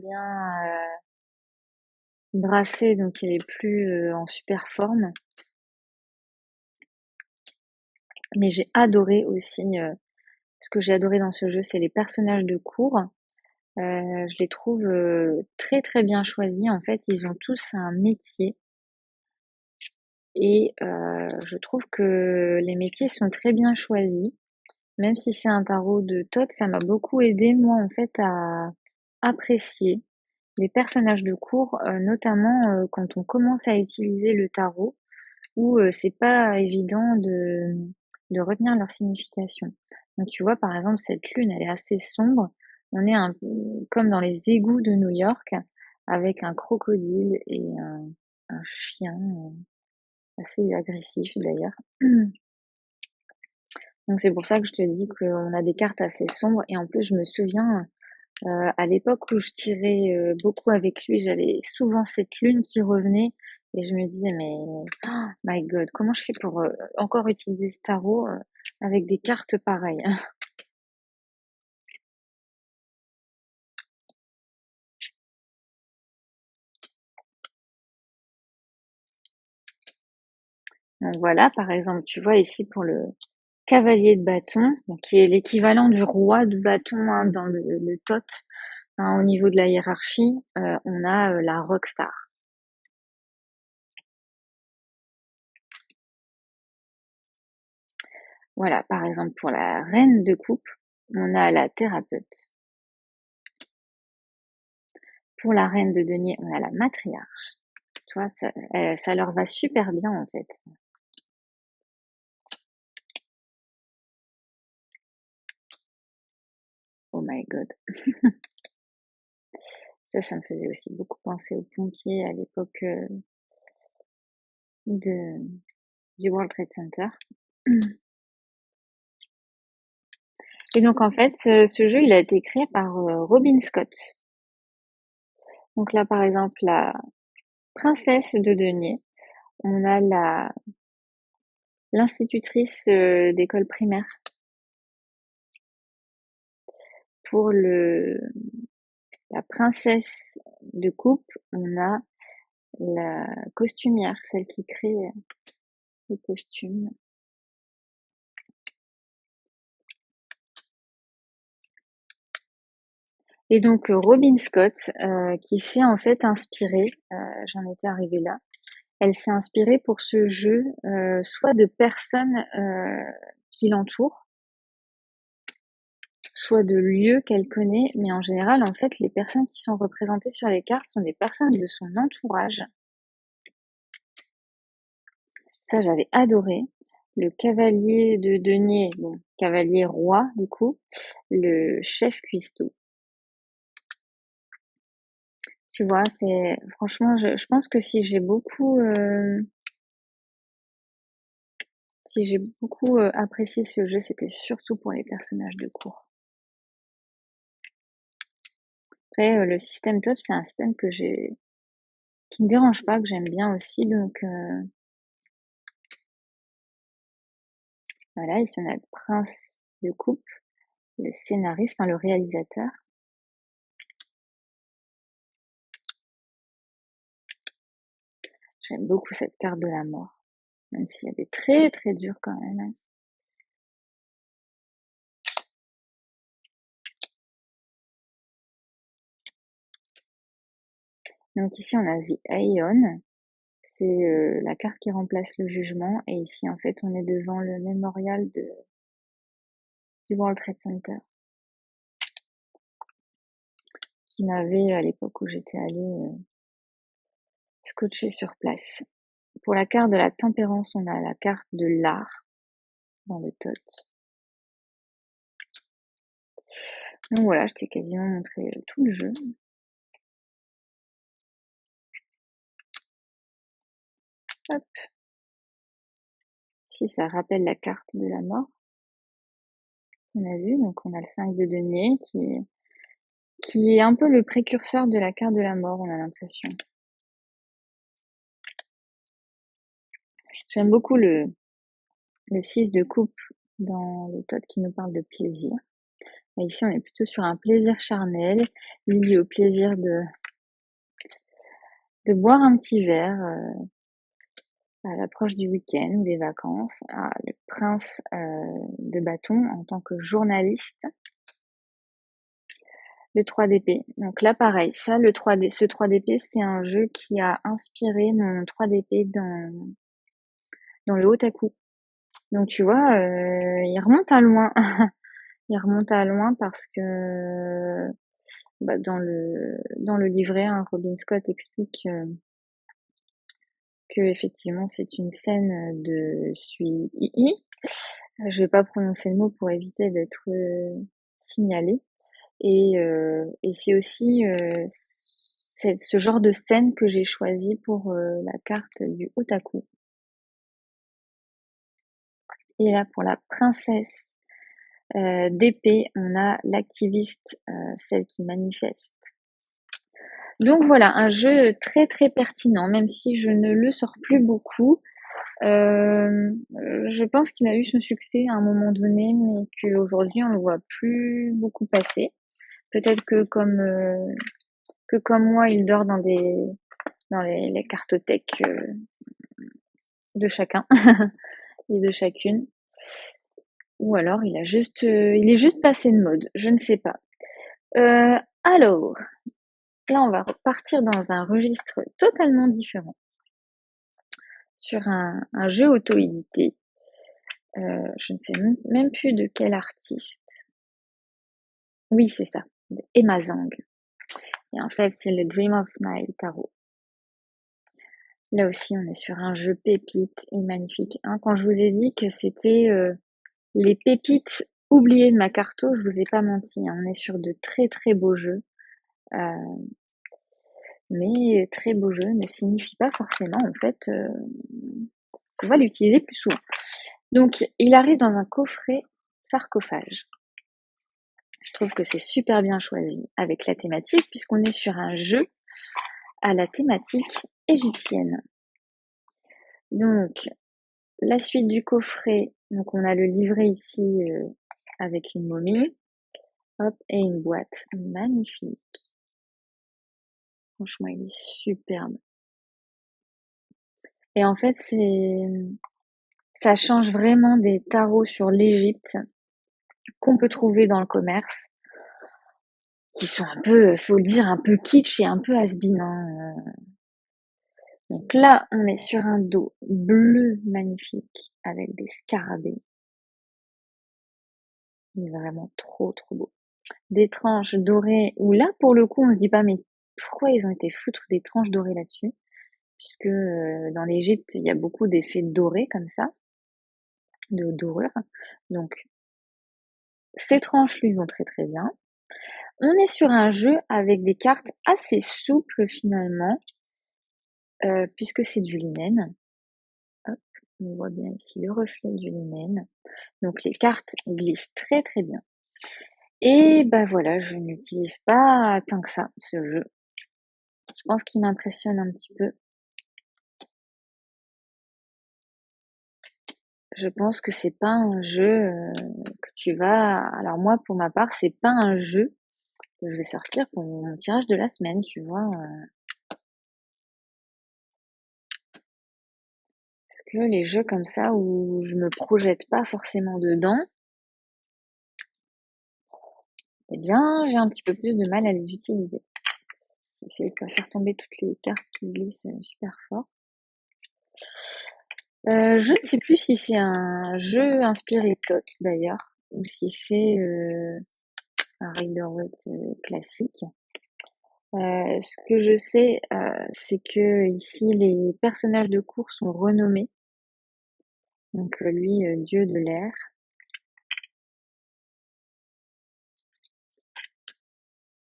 brassé, donc il est plus en super forme. Mais j'ai adoré aussi. Ce que j'ai adoré dans ce jeu, c'est les personnages de cour. Je les trouve très très bien choisis. En fait, ils ont tous un métier. Et je trouve que les métiers sont très bien choisis. Même si c'est un tarot de Thoth, ça m'a beaucoup aidé moi en fait à apprécier les personnages de cour, notamment quand on commence à utiliser le tarot, où c'est pas évident de retenir leur signification. Donc tu vois par exemple cette lune, elle est assez sombre. On est comme dans les égouts de New York, avec un crocodile et un chien assez agressif d'ailleurs. Donc c'est pour ça que je te dis qu'on a des cartes assez sombres. Et en plus, je me souviens, à l'époque où je tirais beaucoup avec lui, j'avais souvent cette lune qui revenait. Et je me disais, mais oh my God, comment je fais pour encore utiliser ce tarot avec des cartes pareilles? Donc voilà, par exemple, tu vois ici pour le cavalier de bâton, donc qui est l'équivalent du roi de bâton hein, dans le TOT, hein, au niveau de la hiérarchie, on a la rockstar. Voilà, par exemple, pour la reine de coupe, on a la thérapeute. Pour la reine de denier, on a la matriarche. Tu vois, ça leur va super bien en fait. Oh my God. Ça me faisait aussi beaucoup penser aux pompiers à l'époque de, du World Trade Center. Et donc en fait, ce jeu, il a été créé par Robin Scott. Donc là, par exemple, la princesse de denier, on a l'institutrice d'école primaire. Pour la princesse de coupe, on a la costumière, celle qui crée les costumes. Et donc Robin Scott, qui s'est en fait inspirée, j'en étais arrivée là, elle s'est inspirée pour ce jeu soit de personnes qui l'entourent, soit de lieux qu'elle connaît, mais en général, en fait, les personnes qui sont représentées sur les cartes sont des personnes de son entourage. Ça, j'avais adoré. Le cavalier de denier, bon, cavalier roi, du coup, le chef cuistot. Tu vois, franchement, je pense que si j'ai beaucoup apprécié ce jeu, c'était surtout pour les personnages de cours. Après, le système Todd, c'est un système qui me dérange pas, que j'aime bien aussi, donc voilà. Ici, on a le prince de coupe, le scénariste, enfin le réalisateur. J'aime beaucoup cette carte de la mort, même si elle est très très dure quand même, hein. Donc ici, on a The Aeon. C'est la carte qui remplace le jugement. Et ici, en fait, on est devant le mémorial du World Trade Center, qui m'avait, à l'époque où j'étais allée, scotché sur place. Pour la carte de la tempérance, on a la carte de l'art dans le tot. Donc voilà, je t'ai quasiment montré tout le jeu. Hop. Ici, ça rappelle la carte de la mort qu'on a vue. Donc on a le 5 de denier qui est un peu le précurseur de la carte de la mort, on a l'impression. J'aime beaucoup le 6 de coupe dans le tot qui nous parle de plaisir. Et ici, on est plutôt sur un plaisir charnel, lié au plaisir de boire un petit verre à l'approche du week-end ou des vacances. Ah, le prince de bâton en tant que journaliste. Le 3 d'épée. Donc là, pareil, ce 3 d'épée, c'est un jeu qui a inspiré mon 3 d'épée dans le Otaku. Donc tu vois, il remonte à loin. Il remonte à loin parce que dans le livret, hein, Robin Scott explique que effectivement c'est une scène de Sui Ii. Je vais pas prononcer le mot pour éviter d'être signalée. Et c'est aussi ce genre de scène que j'ai choisi pour la carte du Otaku. Et là, pour la princesse d'épée, on a l'activiste, celle qui manifeste. Donc voilà, un jeu très très pertinent, même si je ne le sors plus beaucoup. Je pense qu'il a eu son succès à un moment donné, mais qu'aujourd'hui on le voit plus beaucoup passer. Peut-être que comme moi, il dort dans les cartothèques de chacun et de chacune. Ou alors il est juste passé de mode, je ne sais pas. Alors, là on va repartir dans un registre totalement différent. Sur un jeu auto-édité. Je ne sais même plus de quel artiste. Oui, c'est ça, de Emma Zhang. Et en fait, c'est le Dream of Nile Tarot. Là aussi, on est sur un jeu pépite et magnifique, hein. Quand je vous ai dit que c'était les pépites oubliées de ma carto, je vous ai pas menti, hein. On est sur de très très beaux jeux. Mais très beau jeu ne signifie pas forcément en fait qu'on va l'utiliser plus souvent. Donc, il arrive dans un coffret sarcophage. Je trouve que c'est super bien choisi avec la thématique puisqu'on est sur un jeu à la thématique égyptienne. Donc, la suite du coffret, donc on a le livret ici avec une momie, hop, et une boîte magnifique. Franchement, il est superbe. Et en fait, ça change vraiment des tarots sur l'Égypte qu'on peut trouver dans le commerce, qui sont un peu, faut le dire, un peu kitsch et un peu has-been, hein. Donc là, on est sur un dos bleu magnifique avec des scarabées. Il est vraiment trop trop beau. Des tranches dorées, où là, pour le coup, on se dit pas, mais pourquoi ils ont été foutre des tranches dorées là-dessus? Puisque dans l'Égypte, il y a beaucoup d'effets dorés comme ça, de dorure. Donc, ces tranches lui vont très très bien. On est sur un jeu avec des cartes assez souples finalement, puisque c'est du linnen. Hop, on voit bien ici le reflet du linnen. Donc les cartes glissent très très bien. Et bah voilà, je n'utilise pas tant que ça ce jeu. Je pense qu'il m'impressionne un petit peu. Je pense que c'est pas un jeu que tu vas. Alors moi, pour ma part, c'est pas un jeu que je vais sortir pour mon tirage de la semaine, tu vois. Parce que les jeux comme ça où je me projette pas forcément dedans, eh bien, j'ai un petit peu plus de mal à les utiliser. J'essaie de pas faire tomber toutes les cartes qui glissent super fort. Je ne sais plus si c'est un jeu inspiré de Tot d'ailleurs, ou si c'est un Rider-Waite classique. Ce que je sais, c'est que ici les personnages de course sont renommés. Donc lui, dieu de l'air.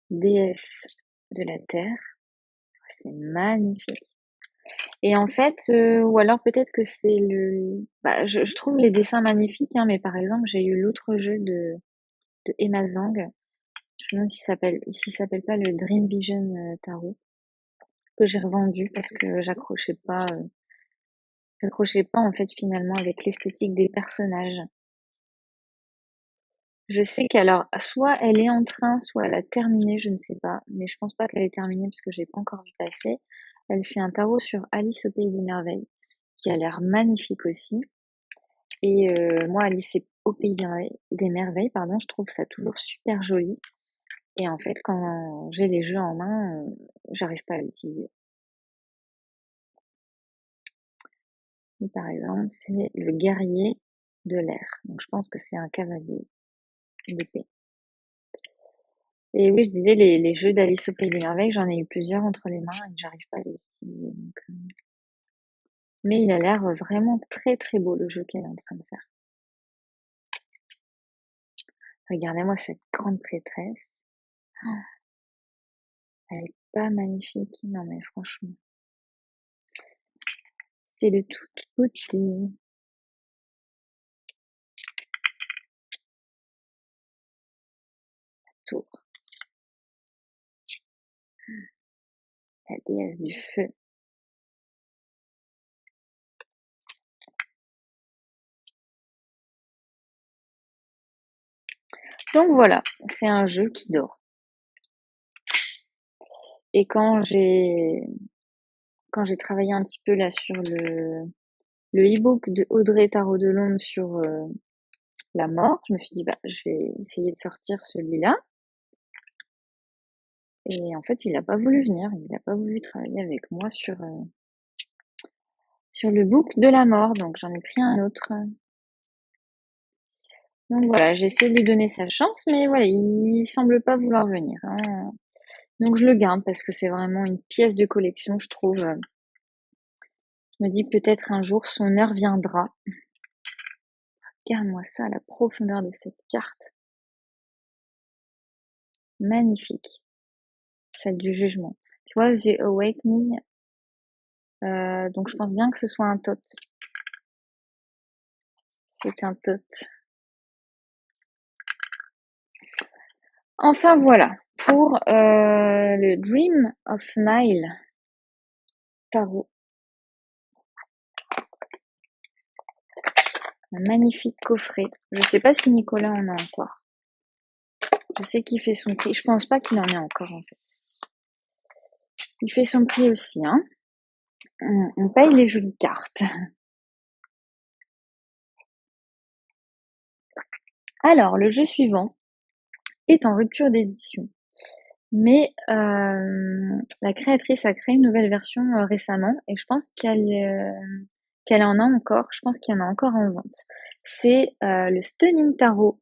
Déesse de la terre. C'est magnifique. Et en fait, ou alors peut-être que c'est le. Bah, je trouve les dessins magnifiques, hein, mais par exemple, j'ai eu l'autre jeu de Emma Zhang. Je me demande s'il s'appelle pas le Dream Vision Tarot, que j'ai revendu parce que j'accrochais pas en fait finalement avec l'esthétique des personnages. Je sais qu'alors, soit elle est en train, soit elle a terminé, je ne sais pas, mais je pense pas qu'elle ait terminé parce que j'ai pas encore vu passer. Elle fait un tarot sur Alice au pays des merveilles, qui a l'air magnifique aussi. Et moi, Alice au pays des merveilles, pardon, je trouve ça toujours super joli. Et en fait, quand j'ai les jeux en main, j'arrive pas à l'utiliser. Et par exemple, c'est le guerrier de l'air. Donc je pense que c'est un cavalier d'épée. Et oui, je disais, les jeux d'Alice au Pays des Merveilles, j'en ai eu plusieurs entre les mains et j'arrive pas à les utiliser. Mais il a l'air vraiment très très beau le jeu qu'elle est en train de faire. Regardez-moi cette grande prêtresse. Oh, elle est pas magnifique? Non mais franchement, c'est de toute beauté. Tour, la déesse du feu. Donc voilà, c'est un jeu qui dort. Et quand j'ai travaillé un petit peu là sur le e-book de Audrey Tarot de Londres sur la mort, je me suis dit bah je vais essayer de sortir celui-là. Et en fait, il n'a pas voulu venir, il n'a pas voulu travailler avec moi sur le book de la mort, donc j'en ai pris un autre. Donc voilà, j'ai essayé de lui donner sa chance, mais voilà, il semble pas vouloir venir, hein. Donc je le garde parce que c'est vraiment une pièce de collection, je trouve. Je me dis peut-être un jour son heure viendra. Regarde-moi ça, la profondeur de cette carte. Magnifique. Celle du jugement. Tu vois, The Awakening. Donc je pense bien que ce soit un tot. C'est un tot. Enfin voilà, pour le Dream of Nile tarot. Un magnifique coffret. Je sais pas si Nicolas en a encore. Je sais qu'il fait son prix. Je pense pas qu'il en ait encore en fait. Il fait son prix aussi, hein. On paye les jolies cartes. Alors, le jeu suivant est en rupture d'édition. Mais la créatrice a créé une nouvelle version récemment et je pense qu'elle en a encore. Je pense qu'il y en a encore en vente. C'est le Stunning Tarot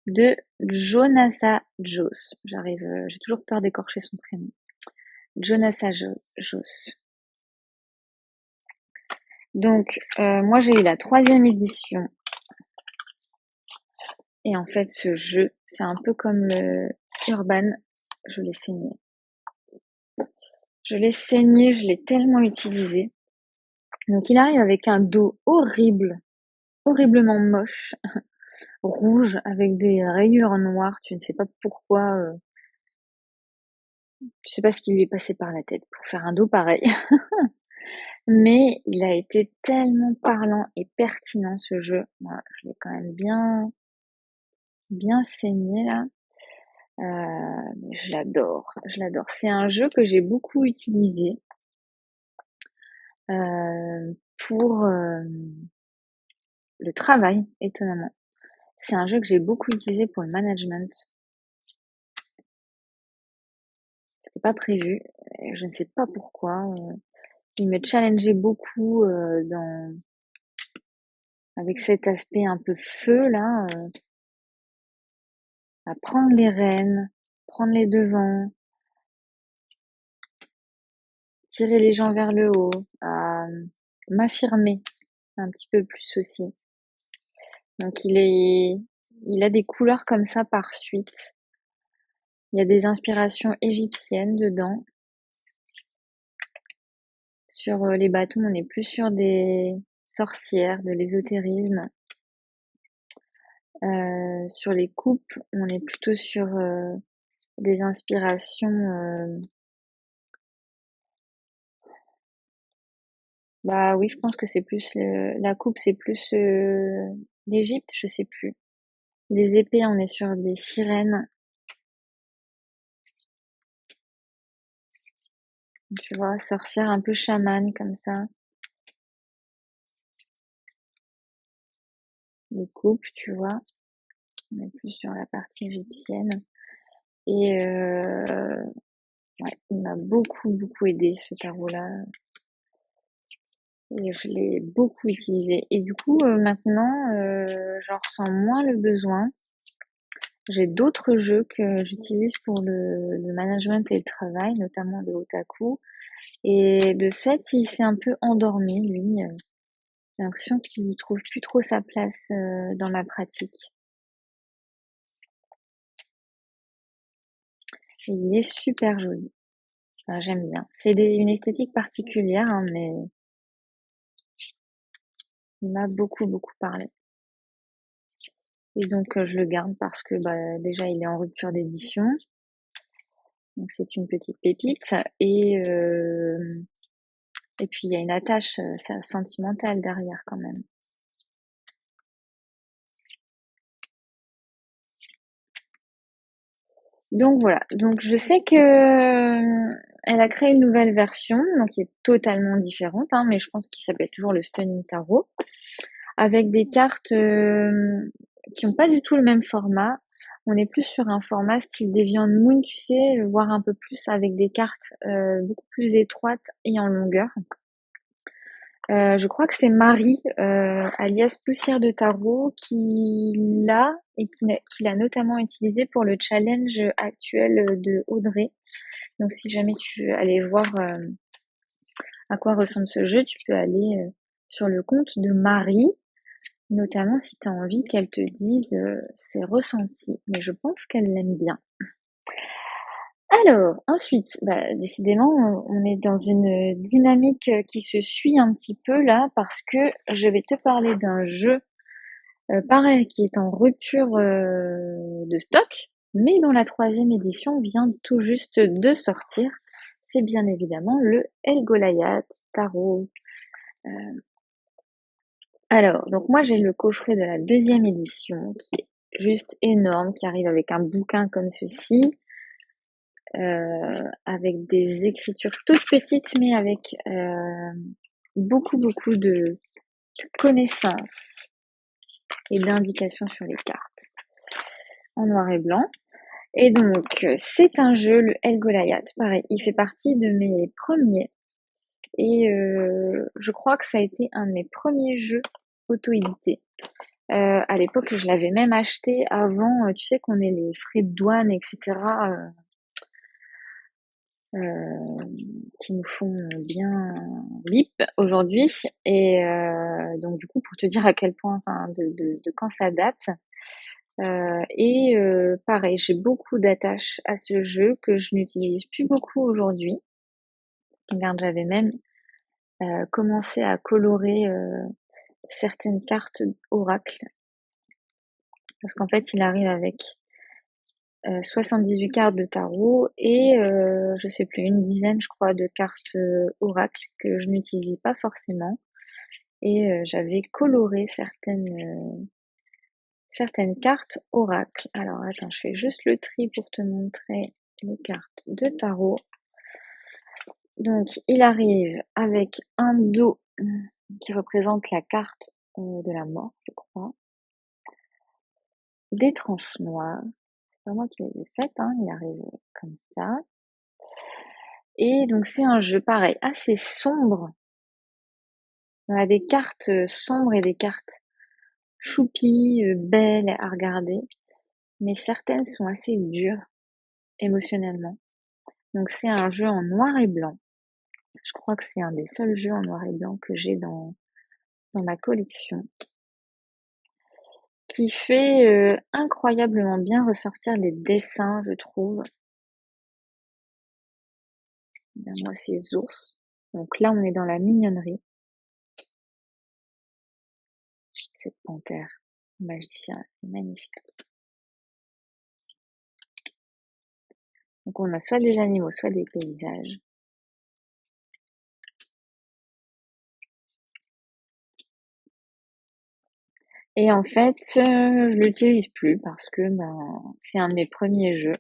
de Jonasa Joss. J'ai toujours peur d'écorcher son prénom. Jonasa Joss. Donc, moi j'ai eu la 3e édition. Et en fait, ce jeu, c'est un peu comme Urban, je l'ai saigné. Je l'ai saigné, je l'ai tellement utilisé. Donc il arrive avec un dos horrible, horriblement moche, rouge, avec des rayures noires. Tu ne sais pas pourquoi, tu sais pas ce qui lui est passé par la tête pour faire un dos pareil. Mais il a été tellement parlant et pertinent ce jeu. Moi, je l'ai quand même bien saigné là. Mais je l'adore, je l'adore. C'est un jeu que j'ai beaucoup utilisé pour le travail, étonnamment. C'est un jeu que j'ai beaucoup utilisé pour le management. C'était pas prévu, et je ne sais pas pourquoi. Il me challengeait beaucoup avec cet aspect un peu feu là, à prendre les rênes, prendre les devants, tirer les gens vers le haut, à m'affirmer un petit peu plus aussi. Donc il a des couleurs comme ça par suite. Il y a des inspirations égyptiennes dedans. Sur les bâtons, on est plus sur des sorcières, de l'ésotérisme. Sur les coupes, on est plutôt sur des inspirations. Bah oui, je pense que c'est plus la coupe, c'est plus l'Égypte, je sais plus. Les épées, on est sur des sirènes, tu vois, sorcière un peu chamane comme ça. Les coupes, tu vois, on est plus sur la partie égyptienne. Et ouais, il m'a beaucoup aidé ce tarot-là. Et je l'ai beaucoup utilisé. Et du coup, maintenant, j'en ressens moins le besoin. J'ai d'autres jeux que j'utilise pour le management et le travail, notamment le Otaku. Et de ce fait, il s'est un peu endormi, lui. J'ai l'impression qu'il trouve plus trop sa place dans ma pratique. Et il est super joli. Enfin, j'aime bien. C'est une esthétique particulière, hein, mais il m'a beaucoup parlé. Et donc, je le garde parce que bah, déjà, il est en rupture d'édition. Donc, c'est une petite pépite. Et puis, il y a une attache sentimentale derrière quand même. Donc voilà, donc je sais que elle a créé une nouvelle version, donc qui est totalement différente, hein, mais je pense qu'il s'appelle toujours le Stunning Tarot, avec des cartes qui n'ont pas du tout le même format. On est plus sur un format style Deviant Moon, tu sais, voire un peu plus avec des cartes beaucoup plus étroites et en longueur. Je crois que c'est Marie, alias Poussière de Tarot, qui l'a et qui l'a notamment utilisé pour le challenge actuel de Audrey. Donc si jamais tu veux aller voir à quoi ressemble ce jeu, tu peux aller sur le compte de Marie, notamment si tu as envie qu'elle te dise ses ressentis. Mais je pense qu'elle l'aime bien. Alors, ensuite, bah, décidément, on est dans une dynamique qui se suit un petit peu là, parce que je vais te parler d'un jeu, pareil, qui est en rupture de stock, mais dont la 3e édition vient tout juste de sortir. C'est bien évidemment le Helgoliath Tarot. Alors, donc moi j'ai le coffret de la 2e édition, qui est juste énorme, qui arrive avec un bouquin comme ceci. Avec des écritures toutes petites, mais avec beaucoup de connaissances et d'indications sur les cartes, en noir et blanc. Et donc, c'est un jeu, le Helgoliath. Pareil, il fait partie de mes premiers. Et je crois que ça a été un de mes premiers jeux auto-édités. À l'époque, je l'avais même acheté avant, tu sais qu'on ait les frais de douane, etc. Qui nous font bien bip aujourd'hui. Et donc du coup, pour te dire à quel point, enfin, de quand ça date, Pareil, j'ai beaucoup d'attaches à ce jeu que je n'utilise plus beaucoup aujourd'hui. Regarde, j'avais même commencé à colorer certaines cartes oracle, parce qu'en fait, il arrive avec 78 cartes de tarot et je sais plus, une dizaine, je crois, de cartes oracle que je n'utilisais pas forcément. Et j'avais coloré certaines cartes oracle. Alors attends, je fais juste le tri pour te montrer les cartes de tarot. Donc il arrive avec un dos qui représente la carte de la mort, je crois. Des tranches noires. C'est pas moi qui les ai faites, hein, il arrive comme ça. Et donc c'est un jeu pareil, assez sombre. On a des cartes sombres et des cartes choupies, belles à regarder. Mais certaines sont assez dures émotionnellement. Donc c'est un jeu en noir et blanc. Je crois que c'est un des seuls jeux en noir et blanc que j'ai dans ma collection, qui fait incroyablement bien ressortir les dessins, je trouve. Bien, moi, ces ours. Donc là, on est dans la mignonnerie. Cette panthère, magicien, c'est magnifique. Donc on a soit des animaux, soit des paysages. Et en fait, je l'utilise plus parce que c'est un de mes premiers jeux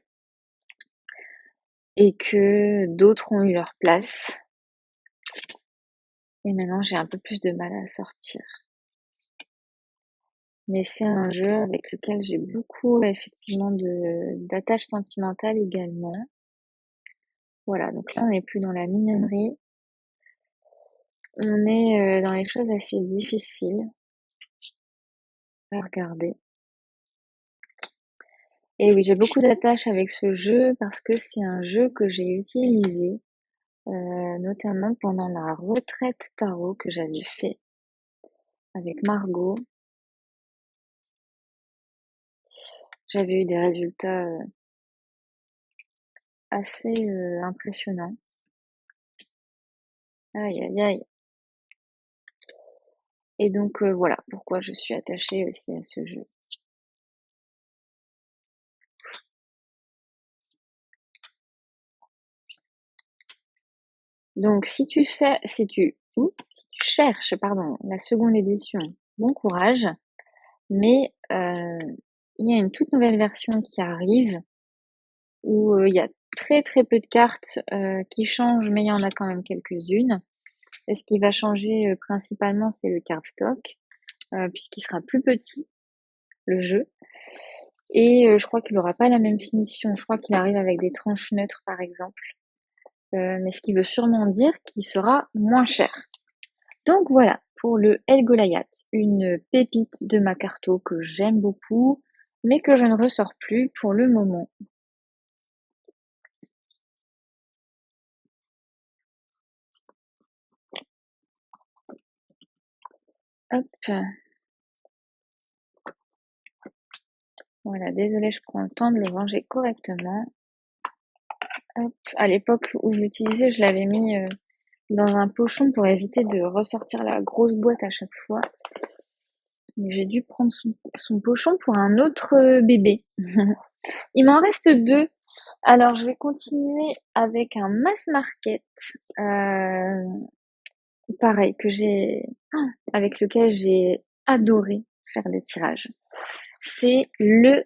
et que d'autres ont eu leur place. Et maintenant, j'ai un peu plus de mal à sortir. Mais c'est un jeu avec lequel j'ai beaucoup, effectivement, d'attaches sentimentales également. Voilà, donc là, on n'est plus dans la mignonnerie. On est dans les choses assez difficiles à regarder. Et oui, j'ai beaucoup d'attaches avec ce jeu parce que c'est un jeu que j'ai utilisé, notamment pendant la retraite tarot que j'avais fait avec Margot. J'avais eu des résultats assez impressionnants. Aïe, aïe, aïe. Et donc voilà pourquoi je suis attachée aussi à ce jeu. Donc si tu cherches la seconde édition, bon courage. Mais il y a une toute nouvelle version qui arrive où il y a très très peu de cartes qui changent, mais il y en a quand même quelques-unes. Et ce qui va changer principalement, c'est le cardstock, puisqu'il sera plus petit, le jeu. Et je crois qu'il n'aura pas la même finition. Je crois qu'il arrive avec des tranches neutres, par exemple. Mais ce qui veut sûrement dire qu'il sera moins cher. Donc voilà, pour le El Goliath, une pépite de ma carto que j'aime beaucoup, mais que je ne ressors plus pour le moment. Hop. Voilà, désolée, je prends le temps de le ranger correctement. Hop. À l'époque où je l'utilisais, je l'avais mis dans un pochon pour éviter de ressortir la grosse boîte à chaque fois. Mais j'ai dû prendre son pochon pour un autre bébé. Il m'en reste deux. Alors, je vais continuer avec un mass market. Pareil, avec lequel j'ai adoré faire des tirages. C'est le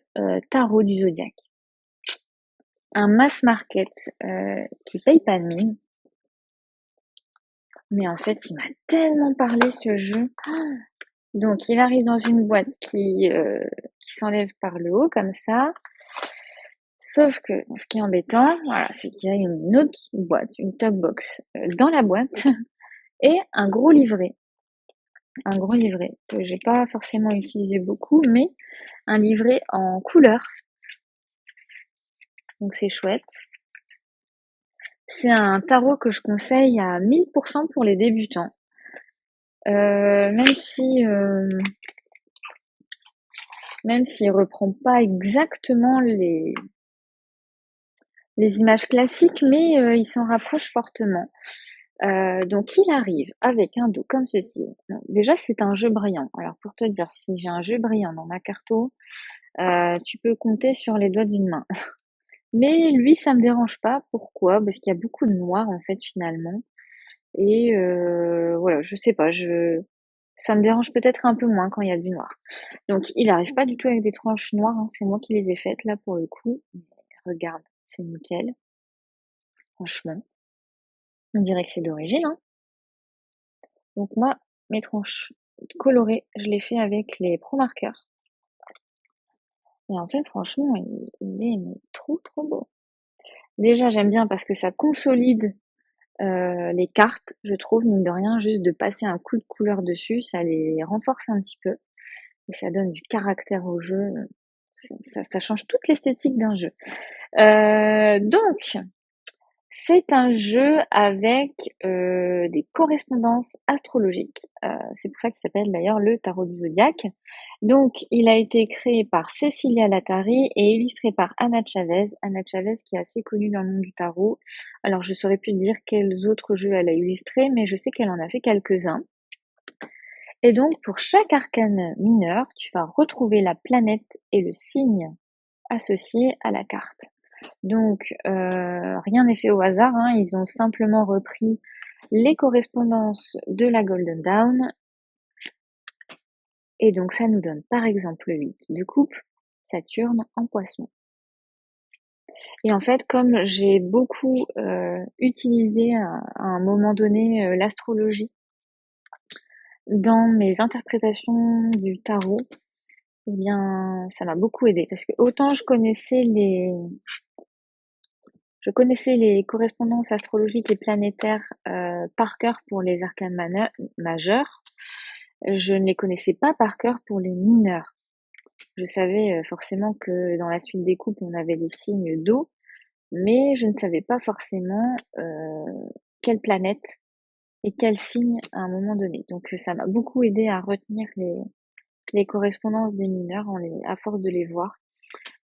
tarot du zodiaque. Un mass market qui paye pas de mine. Mais en fait, il m'a tellement parlé ce jeu. Donc, il arrive dans une boîte qui s'enlève par le haut comme ça. Sauf que ce qui est embêtant, voilà, c'est qu'il y a une autre boîte, une talk box dans la boîte et un gros livret. Un gros livret que j'ai pas forcément utilisé beaucoup, mais un livret en couleur. Donc c'est chouette. C'est un tarot que je conseille à 1000% pour les débutants. Même si même s'il reprend pas exactement les images classiques, mais il s'en rapproche fortement. Donc il arrive avec un dos comme ceci. Donc, déjà, c'est un jeu brillant. Alors pour te dire, si j'ai un jeu brillant dans ma carto, tu peux compter sur les doigts d'une main. Mais lui, ça me dérange pas. Pourquoi? Parce qu'il y a beaucoup de noir en fait finalement. Et voilà, je sais pas, ça me dérange peut-être un peu moins quand il y a du noir. Donc il arrive pas du tout avec des tranches noires, hein, c'est moi qui les ai faites là pour le coup. Regarde, c'est nickel, franchement. On dirait que c'est d'origine, hein. Donc moi, mes tranches colorées, je les fais avec les Pro Markers. Et en fait, franchement, il est mais trop trop beau. Déjà, j'aime bien parce que ça consolide les cartes, je trouve, mine de rien, juste de passer un coup de couleur dessus, ça les renforce un petit peu et ça donne du caractère au jeu. Ça change toute l'esthétique d'un jeu. Donc, c'est un jeu avec des correspondances astrologiques. C'est pour ça qu'il s'appelle d'ailleurs le tarot du zodiaque. Donc, il a été créé par Cecilia Latari et illustré par Anna Chavez. Anna Chavez qui est assez connue dans le monde du tarot. Alors, je saurais plus te dire quels autres jeux elle a illustrés, mais je sais qu'elle en a fait quelques-uns. Et donc, pour chaque arcane mineur, tu vas retrouver la planète et le signe associé à la carte. Donc, rien n'est fait au hasard, hein. Ils ont simplement repris les correspondances de la Golden Dawn. Et donc, ça nous donne par exemple le 8 de coupe, Saturne en poisson. Et en fait, comme j'ai beaucoup utilisé à un moment donné l'astrologie dans mes interprétations du tarot, eh bien, ça m'a beaucoup aidé. Parce que autant je connaissais les correspondances astrologiques et planétaires par cœur pour les arcanes majeurs. Je ne les connaissais pas par cœur pour les mineurs. Je savais forcément que dans la suite des coupes, on avait les signes d'eau, mais je ne savais pas forcément quelle planète et quel signe à un moment donné. Donc ça m'a beaucoup aidé à retenir les correspondances des mineurs à force de les voir.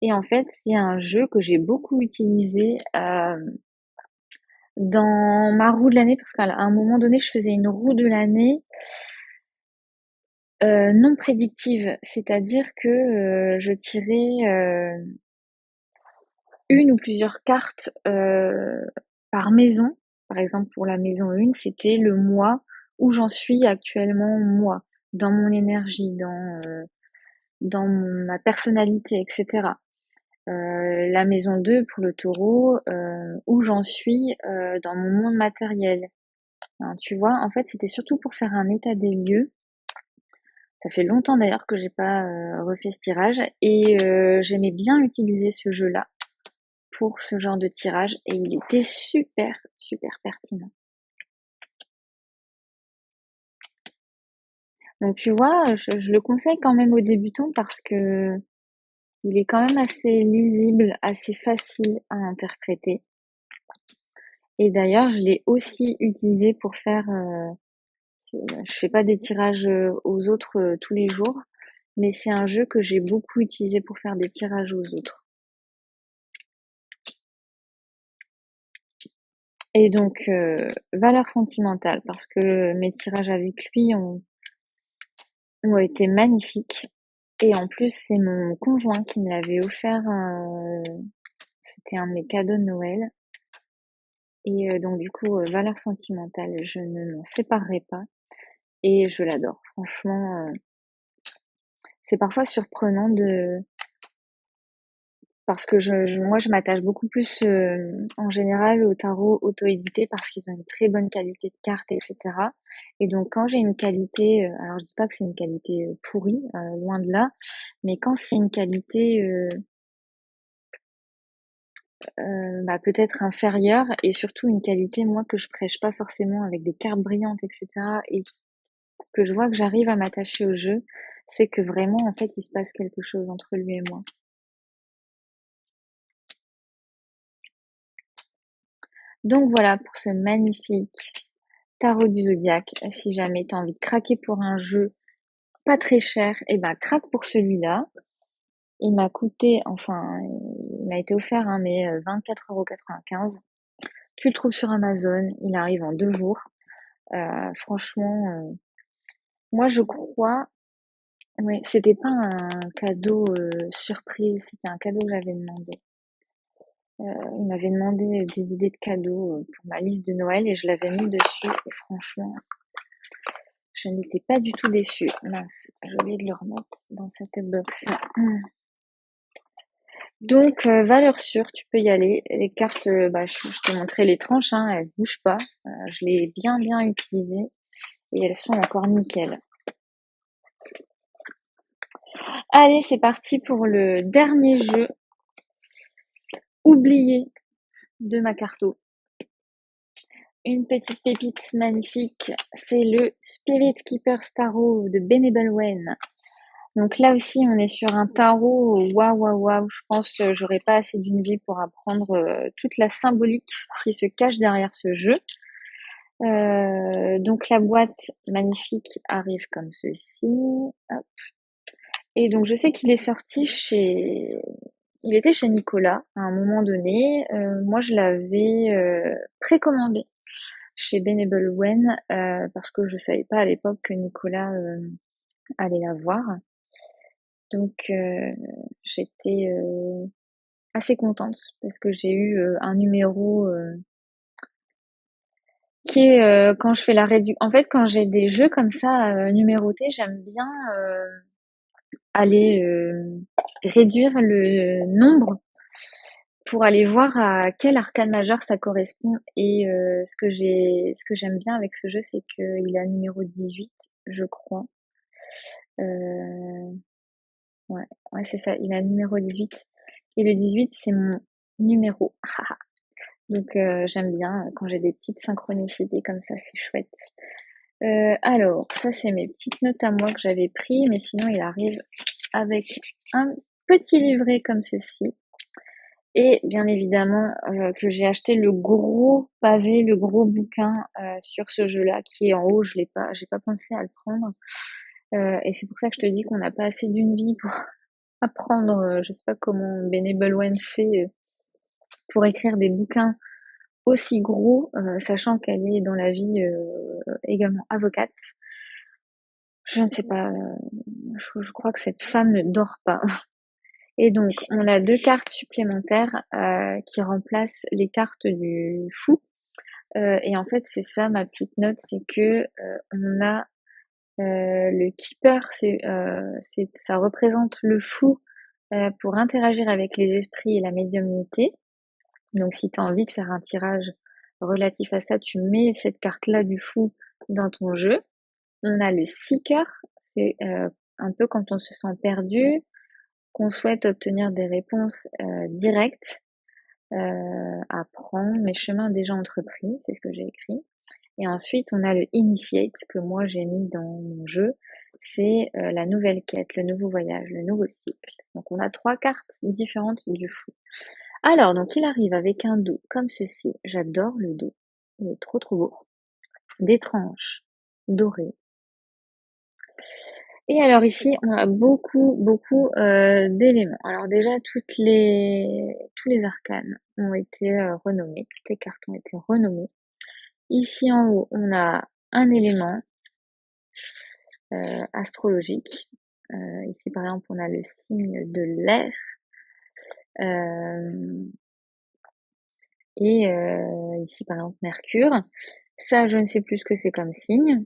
Et en fait, c'est un jeu que j'ai beaucoup utilisé dans ma roue de l'année, parce qu'à un moment donné, je faisais une roue de l'année non prédictive, c'est-à-dire que je tirais une ou plusieurs cartes par maison. Par exemple, pour la maison 1, c'était le mois où j'en suis actuellement, moi, dans mon énergie, dans ma personnalité, etc. La maison 2 pour le taureau, où j'en suis dans mon monde matériel. Hein, tu vois, en fait, c'était surtout pour faire un état des lieux. Ça fait longtemps d'ailleurs que j'ai pas refait ce tirage et j'aimais bien utiliser ce jeu-là pour ce genre de tirage et il était super super pertinent. Donc tu vois, je le conseille quand même aux débutants parce que il est quand même assez lisible, assez facile à interpréter. Et d'ailleurs, je l'ai aussi utilisé pour faire je fais pas des tirages aux autres tous les jours, mais c'est un jeu que j'ai beaucoup utilisé pour faire des tirages aux autres. Et donc, valeur sentimentale, parce que mes tirages avec lui ont été magnifiques. Et en plus, c'est mon conjoint qui me l'avait offert. C'était un de mes cadeaux de Noël. Et donc, du coup, valeur sentimentale, je ne m'en séparerai pas. Et je l'adore. Franchement, c'est parfois surprenant parce que moi, je m'attache beaucoup plus en général au tarot auto-édité parce qu'ils ont une très bonne qualité de cartes, etc. Et donc, quand j'ai une qualité, alors je dis pas que c'est une qualité pourrie, loin de là, mais quand c'est une qualité peut-être inférieure et surtout une qualité, moi, que je prêche pas forcément avec des cartes brillantes, etc. et que je vois que j'arrive à m'attacher au jeu, c'est que vraiment, en fait, il se passe quelque chose entre lui et moi. Donc voilà pour ce magnifique tarot du zodiaque. Si jamais tu as envie de craquer pour un jeu pas très cher, eh ben craque pour celui-là. Il m'a coûté, enfin, il m'a été offert, hein, mais 24,95 €. Tu le trouves sur Amazon, il arrive en 2 jours. Franchement, moi je crois, ouais, c'était pas un cadeau surprise, c'était un cadeau que j'avais demandé. Il m'avait demandé des idées de cadeaux pour ma liste de Noël et je l'avais mis dessus. Et franchement, je n'étais pas du tout déçue. Mince, j'ai oublié de le remettre dans cette box. Donc, valeur sûre, tu peux y aller. Les cartes, bah, je t'ai montré les tranches, hein, elles bougent pas. Je les ai bien bien utilisées et elles sont encore nickel. Allez, c'est parti pour le dernier jeu oublié de ma carto. Une petite pépite magnifique, c'est le Spirit Keeper Tarot de Benevolwen. Donc là aussi, on est sur un tarot, waouh, waouh, waouh. Je pense que j'aurais pas assez d'une vie pour apprendre toute la symbolique qui se cache derrière ce jeu. Donc la boîte magnifique arrive comme ceci. Hop. Et donc je sais qu'il est sorti il était chez Nicolas à un moment donné. Moi, je l'avais précommandé chez Benevolwen parce que je savais pas à l'époque que Nicolas allait l'avoir. Donc j'étais assez contente parce que j'ai eu un numéro qui est quand je fais la réduction. En fait, quand j'ai des jeux comme ça numérotés, j'aime bien aller réduire le nombre pour aller voir à quel arcane majeur ça correspond. Et ce que j'aime bien avec ce jeu, c'est qu'il a numéro 18, je crois. Euh, ouais, ouais, c'est ça, il a numéro 18. Et le 18, c'est mon numéro. Donc j'aime bien quand j'ai des petites synchronicités comme ça, c'est chouette. Alors, ça c'est mes petites notes à moi que j'avais pris, mais sinon il arrive avec un petit livret comme ceci. Et bien évidemment que j'ai acheté le gros pavé, le gros bouquin sur ce jeu-là qui est en haut. J'ai pas pensé à le prendre. Et c'est pour ça que je te dis qu'on n'a pas assez d'une vie pour apprendre. Je sais pas comment Benevolwen fait pour écrire des bouquins aussi gros, sachant qu'elle est dans la vie également avocate. Je ne sais pas, je crois que cette femme ne dort pas. Et donc, on a 2 cartes supplémentaires qui remplacent les cartes du fou. Et en fait, c'est ça ma petite note, c'est que on a le keeper, ça représente le fou pour interagir avec les esprits et la médiumnité. Donc, si tu as envie de faire un tirage relatif à ça, tu mets cette carte-là du fou dans ton jeu. On a le seeker, c'est un peu quand on se sent perdu, qu'on souhaite obtenir des réponses directes, apprendre mes chemins déjà entrepris, c'est ce que j'ai écrit. Et ensuite, on a le initiate que moi j'ai mis dans mon jeu, c'est la nouvelle quête, le nouveau voyage, le nouveau cycle. Donc on a 3 cartes différentes du fou. Alors, donc il arrive avec un dos comme ceci. J'adore le dos, il est trop trop beau. Des tranches dorées. Et alors ici, on a beaucoup d'éléments. Alors déjà, tous les arcanes ont été renommés, toutes les cartes ont été renommées. Ici en haut, on a un élément astrologique. Ici, par exemple, on a le signe de l'air. Et ici, par exemple, Mercure. Ça, je ne sais plus ce que c'est comme signe,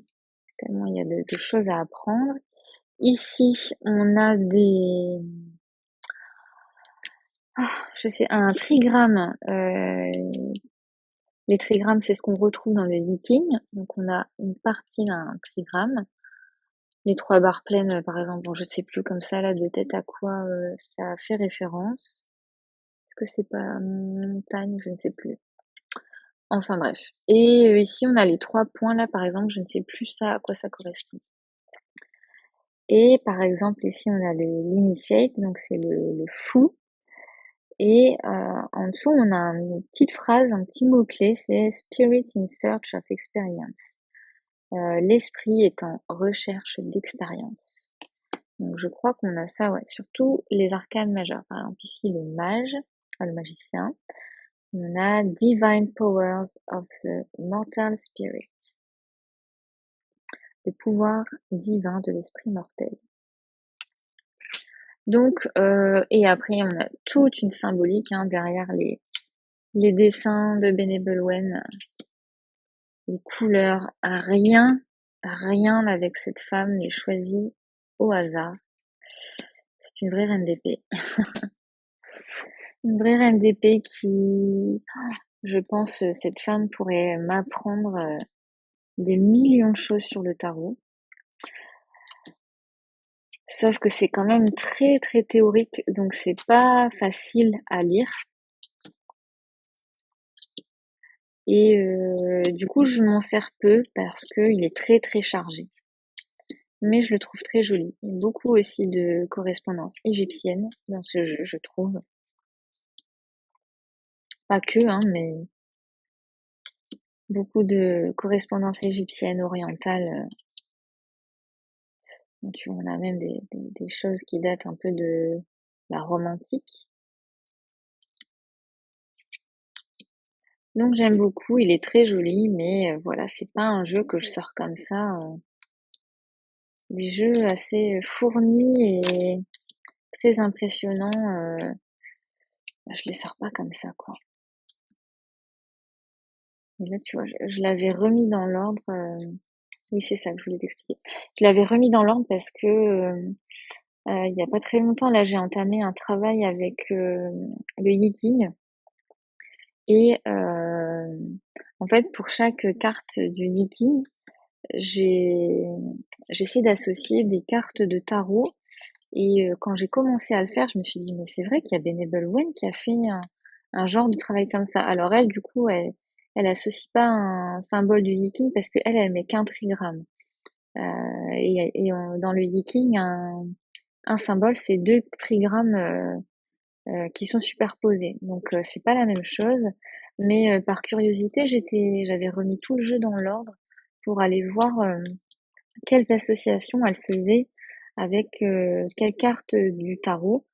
tellement il y a de choses à apprendre. Ici, on a un trigramme. Les trigrammes, c'est ce qu'on retrouve dans le Viking. Donc, on a une partie d'un trigramme. Les 3 barres pleines, par exemple, bon, je sais plus comme ça, là, de tête à quoi ça fait référence. Est-ce que c'est pas montagne? Je ne sais plus. Enfin bref. Et ici, on a les 3 points, là, par exemple, je ne sais plus ça à quoi ça correspond. Et par exemple, ici, on a l'initiate, donc c'est le fou. Et en dessous, on a une petite phrase, un petit mot-clé, c'est Spirit in search of experience. L'esprit est en recherche d'expérience. Donc je crois qu'on a ça, ouais, surtout les arcanes majeures. Par exemple, ici le mage, le magicien. On a Divine Powers of the Mortal Spirit. Le pouvoir divin de l'esprit mortel. Donc, et après, on a toute une symbolique derrière les dessins de Benevolwen, les couleurs, rien avec cette femme n'est choisi au hasard. C'est une vraie reine d'épée. Une vraie reine d'épée qui, je pense, cette femme pourrait m'apprendre des millions de choses sur le tarot. Sauf que c'est quand même très très théorique, donc c'est pas facile à lire. Et du coup, je m'en sers peu parce qu'il est très très chargé. Mais je le trouve très joli. Il y a beaucoup aussi de correspondances égyptiennes dans ce jeu, je trouve. Pas que, mais beaucoup de correspondances égyptiennes, orientales. On a même des choses qui datent un peu de la Rome antique. Donc j'aime beaucoup, il est très joli, mais voilà, c'est pas un jeu que je sors comme ça. Des jeux assez fournis et très impressionnants, je les sors pas comme ça, quoi. Et là, tu vois, je l'avais remis dans l'ordre. Oui, c'est ça que je voulais t'expliquer. Je l'avais remis dans l'ordre parce que il y a pas très longtemps, là, j'ai entamé un travail avec le Yiking. Et en fait, pour chaque carte du Yiking, j'essaie d'associer des cartes de tarot. Et quand j'ai commencé à le faire, je me suis dit, mais c'est vrai qu'il y a Benevolwen qui a fait un genre de travail comme ça. Alors elle, du coup, elle associe pas un symbole du Yiking parce qu'elle, elle met qu'un trigramme. Dans le Yiking, un symbole, c'est deux trigrammes qui sont superposés. Donc c'est pas la même chose. Mais par curiosité, j'avais remis tout le jeu dans l'ordre pour aller voir quelles associations elle faisait avec quelles cartes du tarot.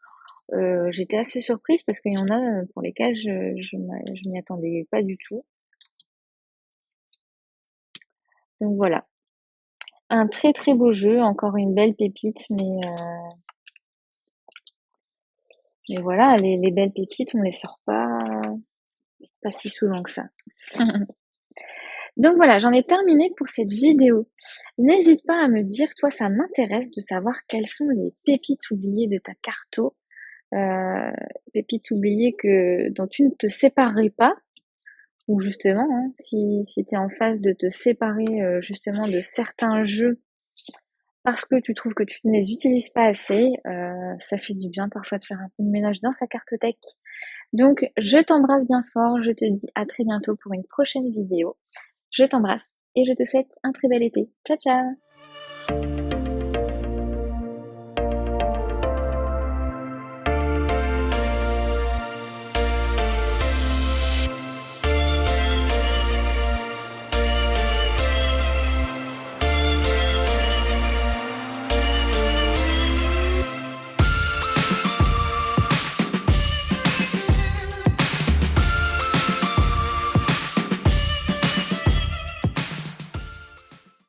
J'étais assez surprise parce qu'il y en a pour lesquelles je m'y attendais pas du tout. Donc voilà, un très très beau jeu, encore une belle pépite, mais voilà, les belles pépites, on les sort pas si souvent que ça. Donc voilà, j'en ai terminé pour cette vidéo. N'hésite pas à me dire, toi, ça m'intéresse de savoir quelles sont les pépites oubliées de ta carto, pépites oubliées dont tu ne te séparerais pas, ou justement, si tu es en phase de te séparer justement de certains jeux parce que tu trouves que tu ne les utilises pas assez, ça fait du bien parfois de faire un peu de ménage dans sa cartothèque. Donc, je t'embrasse bien fort, je te dis à très bientôt pour une prochaine vidéo. Je t'embrasse et je te souhaite un très bel été. Ciao ciao!